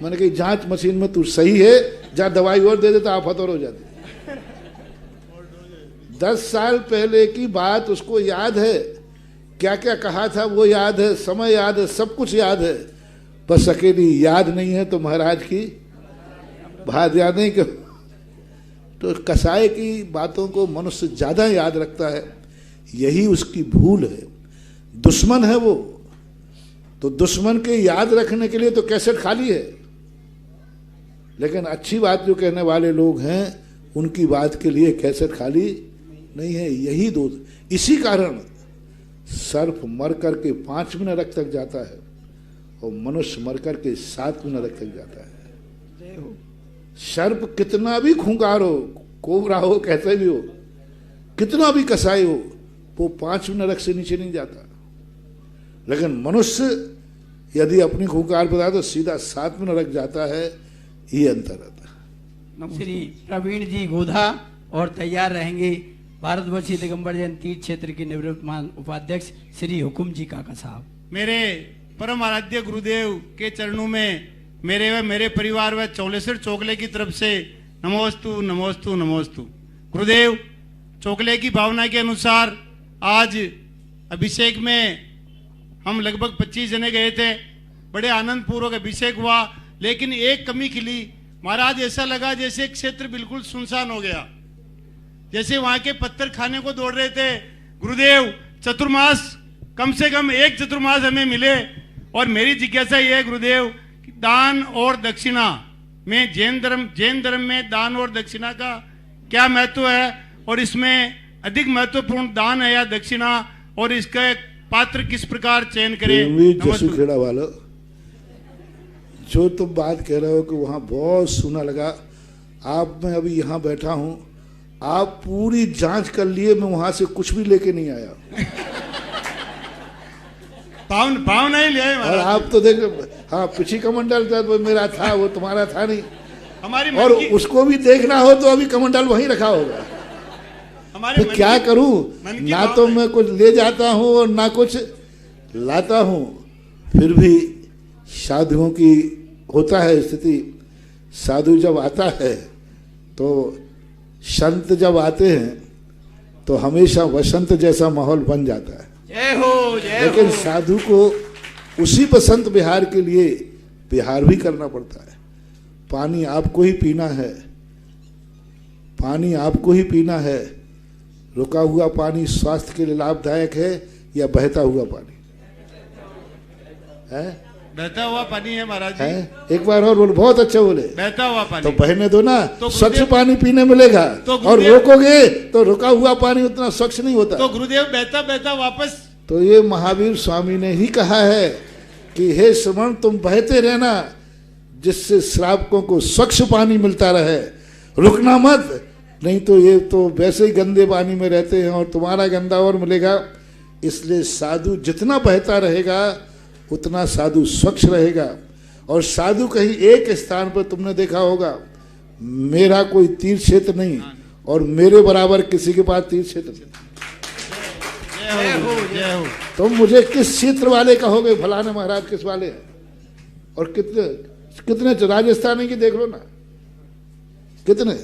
मैंने कहा जांच मशीन में तू सही है, जा दवाई और दे देता, आफत और हो जाती। 10 साल पहले की बात उसको याद है, क्या क्या कहा था वो याद है, समय याद है, सब कुछ याद है, बस अकेली याद नहीं है तो महाराज की बात याद नहीं क्यों? तो कसाई की बातों को मनुष्य ज्यादा याद रखता है, यही उसकी भूल है। दुश्मन है वो, तो दुश्मन के याद रखने के लिए तो कैसेट खाली है, लेकिन अच्छी बात जो कहने वाले लोग हैं उनकी बात के लिए कैसेट खाली नहीं है। यही दोष, इसी कारण सर्प मर करके 5 मिनट तक जाता है और मनुष्य मर करके 7 मिनट तक जाता है। सर्प कितना भी खूंखार हो, कोबरा हो, कैसे भी हो, कितना भी कसाई हो, वो 5 मिनट से नीचे नहीं जाता। लेकिन मनुष्य यदि अपनी खूंखार बताए तो सीधा 7 मिनट जाता है। ये अंतर रहता है। श्री प्रवीण जी गोधा और तैयार रहेंगे भारतवर्षीय दिगंबर जैन तीर्थ क्षेत्र के निवृत्तमान उपाध्यक्ष श्री हुकुम जी काका साहब। मेरे परम आराध्य गुरुदेव के चरणों में मेरे व मेरे परिवार व चौलेश्वर चोकले की तरफ से नमोस्तु नमोस्तु नमोस्तु। गुरुदेव, चोकले की भावना के अनुसार आज अभिषेक में हम लगभग 25 जने गए थे, बड़े आनंद पूर्वक अभिषेक हुआ, लेकिन एक कमी खिली। महाराज ऐसा लगा जैसे क्षेत्र बिल्कुल सुनसान हो गया, जैसे वहां के पत्थर खाने को दौड़ रहे थे। गुरुदेव, चतुर्मास कम से कम एक चतुर्मास हमें मिले। और मेरी जिज्ञासा यह है गुरुदेव, कि दान और दक्षिणा में जैन धर्म में दान और दक्षिणा का क्या महत्व है, और इसमें अधिक महत्वपूर्ण दान है या दक्षिणा, और इसका पात्र किस प्रकार चयन करें? जसू खेड़ा वालों, जो तुम बात कह रहे हो कि वहाँ बहुत सुना लगा, आप मैं अभी यहाँ बैठा हूँ, आप पूरी जांच कर लिए, मैं वहां से कुछ भी लेके नहीं आया। भाव नहीं ले आए और आप तो देख, हाँ पिछली कमंडल था तो मेरा था, वो तुम्हारा था नहीं। हमारी और उसको भी देखना हो तो अभी कमंडल वहीं रखा होगा। हमारे तो क्या करूं, ना तो मैं कुछ ले जाता हूं और ना कुछ लाता हूं। फिर भी साधुओं की होता है स्थिति, साधु जब आता है तो संत जब आते हैं तो हमेशा वसंत जैसा माहौल बन जाता है। जय हो, जय लेकिन हो। साधु को उसी बसंत विहार के लिए विहार भी करना पड़ता है। पानी आपको ही पीना है, पानी आपको ही पीना है। रुका हुआ पानी स्वास्थ्य के लिए लाभदायक है या बहता हुआ पानी है? बहता हुआ पानी है महाराज जी। है? एक बार और बोलो, बहुत अच्छा बोले। बहता हुआ पानी तो बहने दो ना, तो स्वच्छ पानी पीने मिलेगा। तो और रोकोगे तो रुका हुआ पानी उतना स्वच्छ नहीं होता। तो गुरुदेव बहता बहता वापस। तो ये महावीर स्वामी ने ही कहा है कि हे श्रवण, तुम बहते रहना, जिससे श्रावकों को स्वच्छ पानी मिलता रहे, रुकना मत, नहीं तो ये तो वैसे ही गंदे पानी में रहते हैं और तुम्हारा गंदा और मिलेगा। इसलिए साधु जितना बहता रहेगा उतना साधु स्वच्छ रहेगा। और साधु कहीं एक स्थान पर तुमने देखा होगा, मेरा कोई तीर्थ क्षेत्र नहीं और मेरे बराबर किसी के पास तीर्थ क्षेत्र नहीं। जय हो, जय हो। तुम मुझे किस क्षेत्र वाले कहोगे, फलाने महाराज किस वाले हैं? और कितने कितने राजस्थानी की देख लो ना, कितने।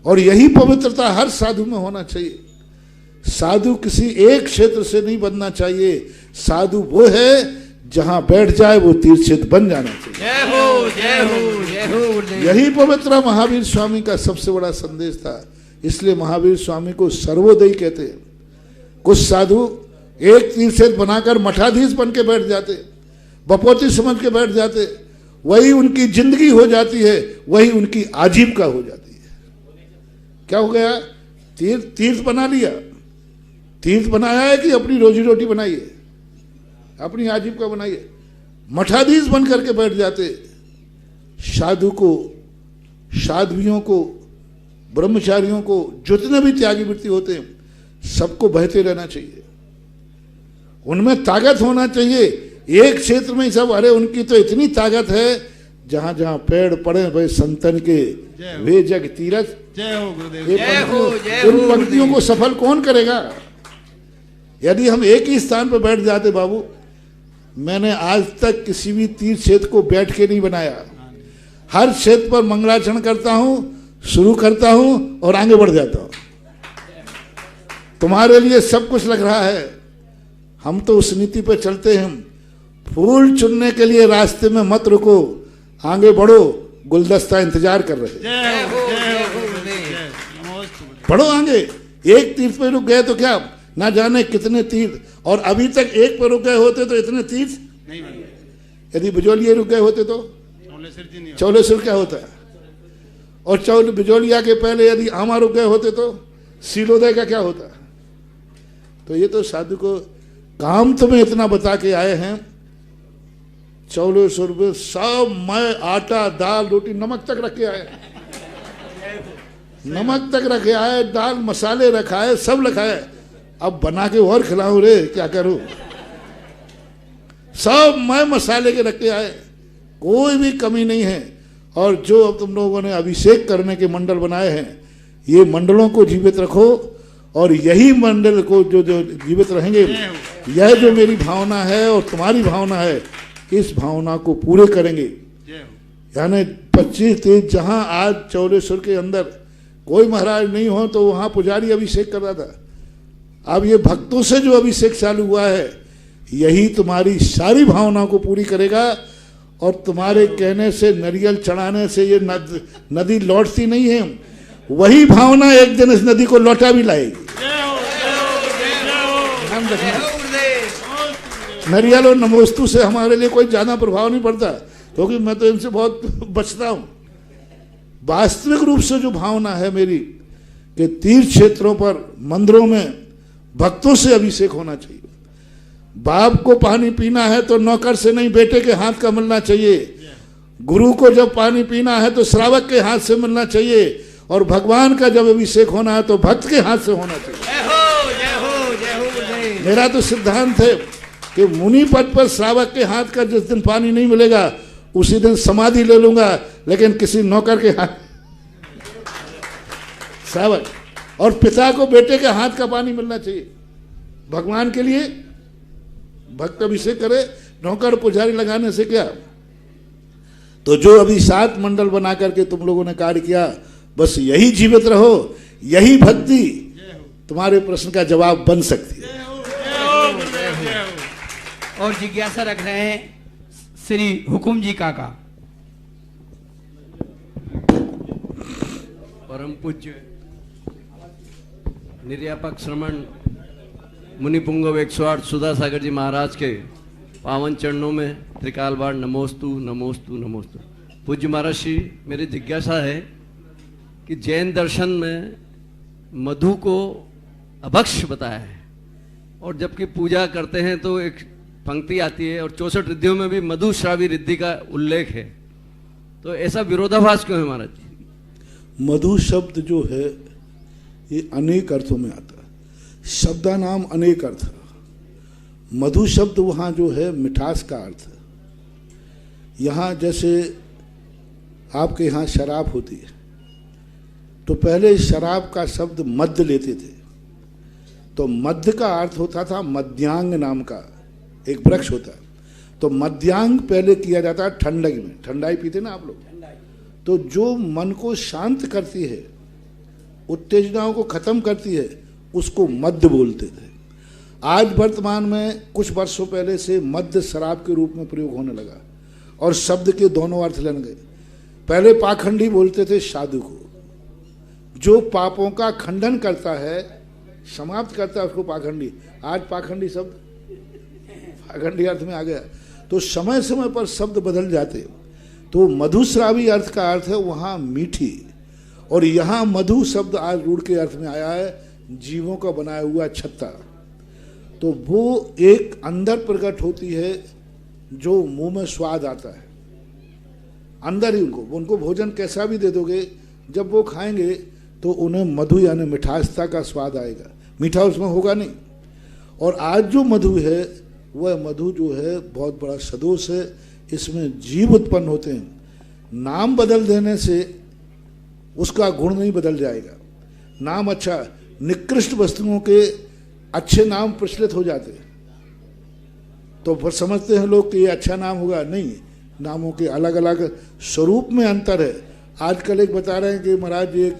और यही पवित्रता हर साधु में होना चाहिए। साधु किसी एक क्षेत्र से नहीं बनना चाहिए। साधु वो है जहां बैठ जाए वो तीर्थ क्षेत्र बन जाना चाहिए। जय हो, जय हो, जय हो। यही पवित्र महावीर स्वामी का सबसे बड़ा संदेश था। इसलिए महावीर स्वामी को सर्वोदयी कहते हैं। कुछ साधु एक तीर्थ क्षेत्र बनाकर मठाधीश बन के बैठ जाते, बपोती समझ के बैठ जाते, वही उनकी जिंदगी हो जाती है, वही उनकी आजीविका हो जाती है। क्या हो गया? तीर्थ बना लिया। तीर्थ बनाया है कि अपनी रोजी रोटी बनाई है, अपनी आजीविका बनाई है। मठाधीश बन करके बैठ जाते। साधु को, साध्वियों को, ब्रह्मचारियों को, जितने भी त्यागी वृत्ति होते हैं, सबको बहते रहना चाहिए। उनमें ताकत होना चाहिए। एक क्षेत्र में सब, अरे उनकी तो इतनी ताकत है, जहां जहां पेड़ पड़े भाई संतन के, वे जग तीरथ। जय हो गुरुदेव। जय हो, जय इन हो। पंक्तियों को सफल कौन करेगा? यदि हम एक ही स्थान पर बैठ जाते, बाबू, मैंने आज तक किसी भी तीर्थ क्षेत्र को बैठ के नहीं बनाया। हर क्षेत्र पर मंगलाचरण करता हूं, शुरू करता हूं और आगे बढ़ जाता हूं। तुम्हारे लिए सब कुछ लग रहा है, हम तो उस नीति पर चलते हैं। फूल चुनने के लिए रास्ते में मत रुको, आगे बढ़ो, गुलदस्ता इंतजार कर रहे। जय हो, जय हो। बढ़ो आगे। एक तीर्थ पे रुक गए तो क्या, ना जाने कितने तीर्थ, और अभी तक एक पे रुक गए होते तो इतने तीर्थ नहीं बने। यदि बिजोलिया रुक गए होते तो चौलेश्वर क्या होता है, और बिजोलिया के पहले यदि आमा रुक गए होते तो सीलोदय का क्या होता। तो ये तो साधु को काम तुम्हें इतना बता के आए हैं। चौलेश्वर में सब मैं आटा दाल रोटी नमक तक रख के आए, नमक तक रखे आए, दाल मसाले रखाए, सब रखाए। अब बना के और खिलाऊं रे, क्या करूं? सब मैं मसाले के रखे आए, कोई भी कमी नहीं है। और जो अब तुम लोगों ने अभिषेक करने के मंडल बनाए हैं, ये मंडलों को जीवित रखो, और यही मंडल को जो जो जीवित रहेंगे, यह जो मेरी भावना है और तुम्हारी भावना है, इस भावना को पूरे करेंगे। यानी 25 तीर्थ, जहां आज चौलेश्वर के अंदर कोई महाराज नहीं हो तो वहां पुजारी अभिषेक कर रहा था। अब ये भक्तों से जो अभिषेक चालू हुआ है, यही तुम्हारी सारी भावना को पूरी करेगा। और तुम्हारे कहने से, नारियल चढ़ाने से ये नदी लौटती नहीं है, वही भावना एक दिन इस नदी को लौटा भी लाएगी। नारियल और नमोस्तु से हमारे लिए कोई ज्यादा प्रभाव नहीं पड़ता, क्योंकि मैं तो इनसे बहुत बचता हूं। वास्तविक रूप से जो भावना है मेरी कि तीर्थ क्षेत्रों पर मंदिरों में भक्तों से अभिषेक होना चाहिए। बाप को पानी पीना है तो नौकर से नहीं, बेटे के हाथ का मिलना चाहिए। गुरु को जब पानी पीना है तो श्रावक के हाथ से मिलना चाहिए, और भगवान का जब अभिषेक होना है तो भक्त के हाथ से होना चाहिए। मेरा तो सिद्धांत है कि मुनि पद पर श्रावक के हाथ का जिस दिन पानी नहीं मिलेगा उसी दिन समाधि ले लूंगा, लेकिन किसी नौकर के हाथ श्रावक, और पिता को बेटे के हाथ का पानी मिलना चाहिए। भगवान के लिए भक्त अभिषेक करे, नौकर पुजारी लगाने से क्या। तो जो अभी 7 मंडल बना करके तुम लोगों ने कार्य किया, बस यही जीवित रहो, यही भक्ति तुम्हारे प्रश्न का जवाब बन सकती है। और जिज्ञासा रख रहे हैं श्री हुकुम जी काका। परम पूज्य निर्यापक श्रमण मुनि पुंगव 108 सुधा सागर जी महाराज के पावन चरणों में त्रिकाल बार नमोस्तु नमोस्तु नमोस्तु। पूज्य महाराज श्री, मेरी जिज्ञासा है कि जैन दर्शन में मधु को अभक्ष बताया है, और जबकि पूजा करते हैं तो एक पंक्ति आती है, और 64 रिद्धियों में भी मधुश्रावी रिद्धि का उल्लेख है, तो ऐसा विरोधाभास क्यों है महाराज जी? मधु शब्द जो है ये अनेक अर्थों में आता है, शब्दा नाम अनेक अर्थ है। मधु शब्द वहाँ जो है मिठास का अर्थ है। यहाँ जैसे आपके यहाँ शराब होती है तो पहले शराब का शब्द मद्य लेते थे, तो मध्य का अर्थ होता था मध्यांग नाम का एक वृक्ष होता है, तो मध्यांग पहले किया जाता है ठंडक में, ठंडाई पीते ना आप लोग, तो जो मन को शांत करती है, उत्तेजनाओं को खत्म करती है, उसको मद्य बोलते थे। आज वर्तमान में कुछ वर्षों पहले से मद्य शराब के रूप में प्रयोग होने लगा, और शब्द के दोनों अर्थ लेने गए। पहले पाखंडी बोलते थे साधु को, जो पापों का खंडन करता है, समाप्त करता है, उसको पाखंडी। आज पाखंडी शब्द पाखंडी अर्थ में आ गया, तो समय समय पर शब्द बदल जाते। तो मधुश्रावी अर्थ का अर्थ है वहाँ मीठी, और यहाँ मधु शब्द आज रूढ़ के अर्थ में आया है जीवों का बनाया हुआ छत्ता। तो वो एक अंदर प्रकट होती है जो मुंह में स्वाद आता है, अंदर ही उनको भोजन कैसा भी दे दोगे, जब वो खाएंगे तो उन्हें मधु यानी मिठासता का स्वाद आएगा, मीठा उसमें होगा नहीं। और आज जो मधु है वह मधु जो है बहुत बड़ा सदोष है, इसमें जीव उत्पन्न होते हैं। नाम बदल देने से उसका गुण नहीं बदल जाएगा। नाम अच्छा, निकृष्ट वस्तुओं के अच्छे नाम प्रचलित हो जाते हैं, तो फिर समझते हैं लोग कि ये अच्छा नाम होगा। नहीं, नामों के अलग अलग स्वरूप में अंतर है। आजकल एक बता रहे हैं कि महाराज जी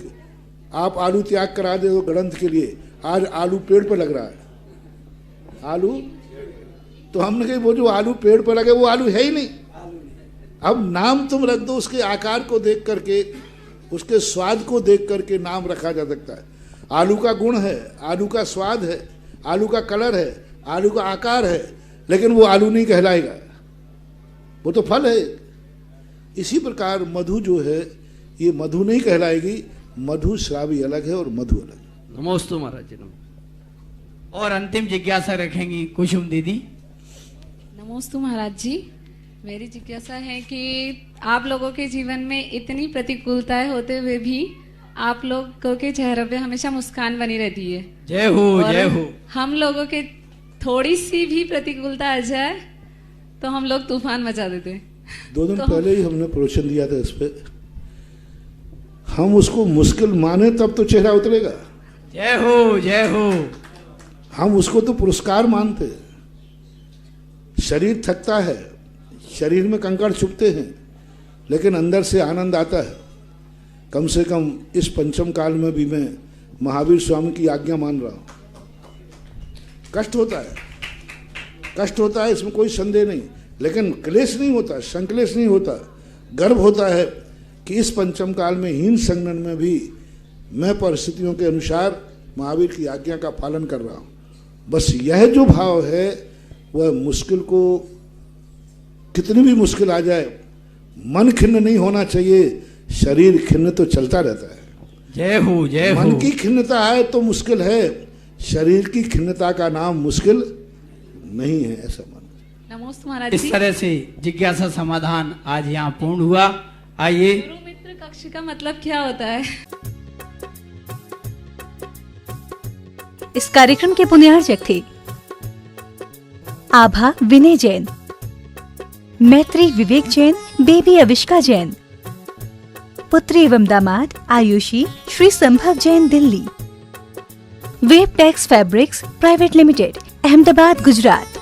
आप आलू त्याग करा दे तो ग्रंथ के लिए, आज आलू पेड़ पर लग रहा है। आलू तो हमने कही वो जो आलू पेड़ पर लगे वो आलू है ही नहीं। अब नाम तुम रख दो, उसके आकार को देख करके, उसके स्वाद को देख करके नाम रखा जा सकता है। आलू का गुण है, आलू का स्वाद है, आलू का कलर है, आलू का आकार है, लेकिन वो आलू नहीं कहलाएगा, वो तो फल है। इसी प्रकार मधु जो है ये मधु नहीं कहलाएगी, मधुश्रावी अलग है और मधु अलग है। नमोस्तु महाराज जी। और अंतिम जिज्ञासा रखेंगी कुसुम दीदी। नमोस्तु महाराज जी, मेरी जिज्ञासा है कि आप लोगों के जीवन में इतनी प्रतिकूलताएं होते हुए भी आप लोगों के चेहरे पे हमेशा मुस्कान बनी रहती है। जय हो जय हो। हम लोगों के थोड़ी सी भी प्रतिकूलता आ जाए तो हम लोग तूफान मचा देते हैं। 2 दिन पहले ही हमने प्रवचन दिया था इस पे। हम उसको मुश्किल माने तब तो चेहरा उतरेगा। जय हो जय हो। हम उसको तो पुरस्कार मानते हैं। शरीर थकता है, शरीर में कंकड़ चुभते हैं, लेकिन अंदर से आनंद आता है। कम से कम इस पंचम काल में भी मैं महावीर स्वामी की आज्ञा मान रहा हूँ। कष्ट होता है, कष्ट होता है, इसमें कोई संदेह नहीं, लेकिन क्लेश नहीं होता, संक्लेश नहीं होता। गर्व होता है कि इस पंचम काल में हीन संगठन में भी मैं परिस्थितियों के अनुसार महावीर की आज्ञा का पालन कर रहा हूँ। बस यह जो भाव है वह मुश्किल को, कितनी भी मुश्किल आ जाए, मन खिन्न नहीं होना चाहिए, शरीर खिन्न तो चलता रहता है। जय हो जय हो। मन की खिन्नता है तो मुश्किल है, शरीर की खिन्नता का नाम मुश्किल नहीं है, ऐसा मान। नमोस्तु महाराज इस जी। तरह से जिज्ञासा समाधान आज यहाँ पूर्ण हुआ। आइए, गुरु मित्र कक्ष का मतलब क्या होता है? इस कार्यक्रम के पुण्यार्चक थे आभा विनय जैन, मैत्री विवेक जैन, बेबी अविष्का जैन, पुत्री एवं दामाद Ayushi Shri Sambhav Jain Delhi, web tex fabrics private limited, Ahmedabad Gujarat.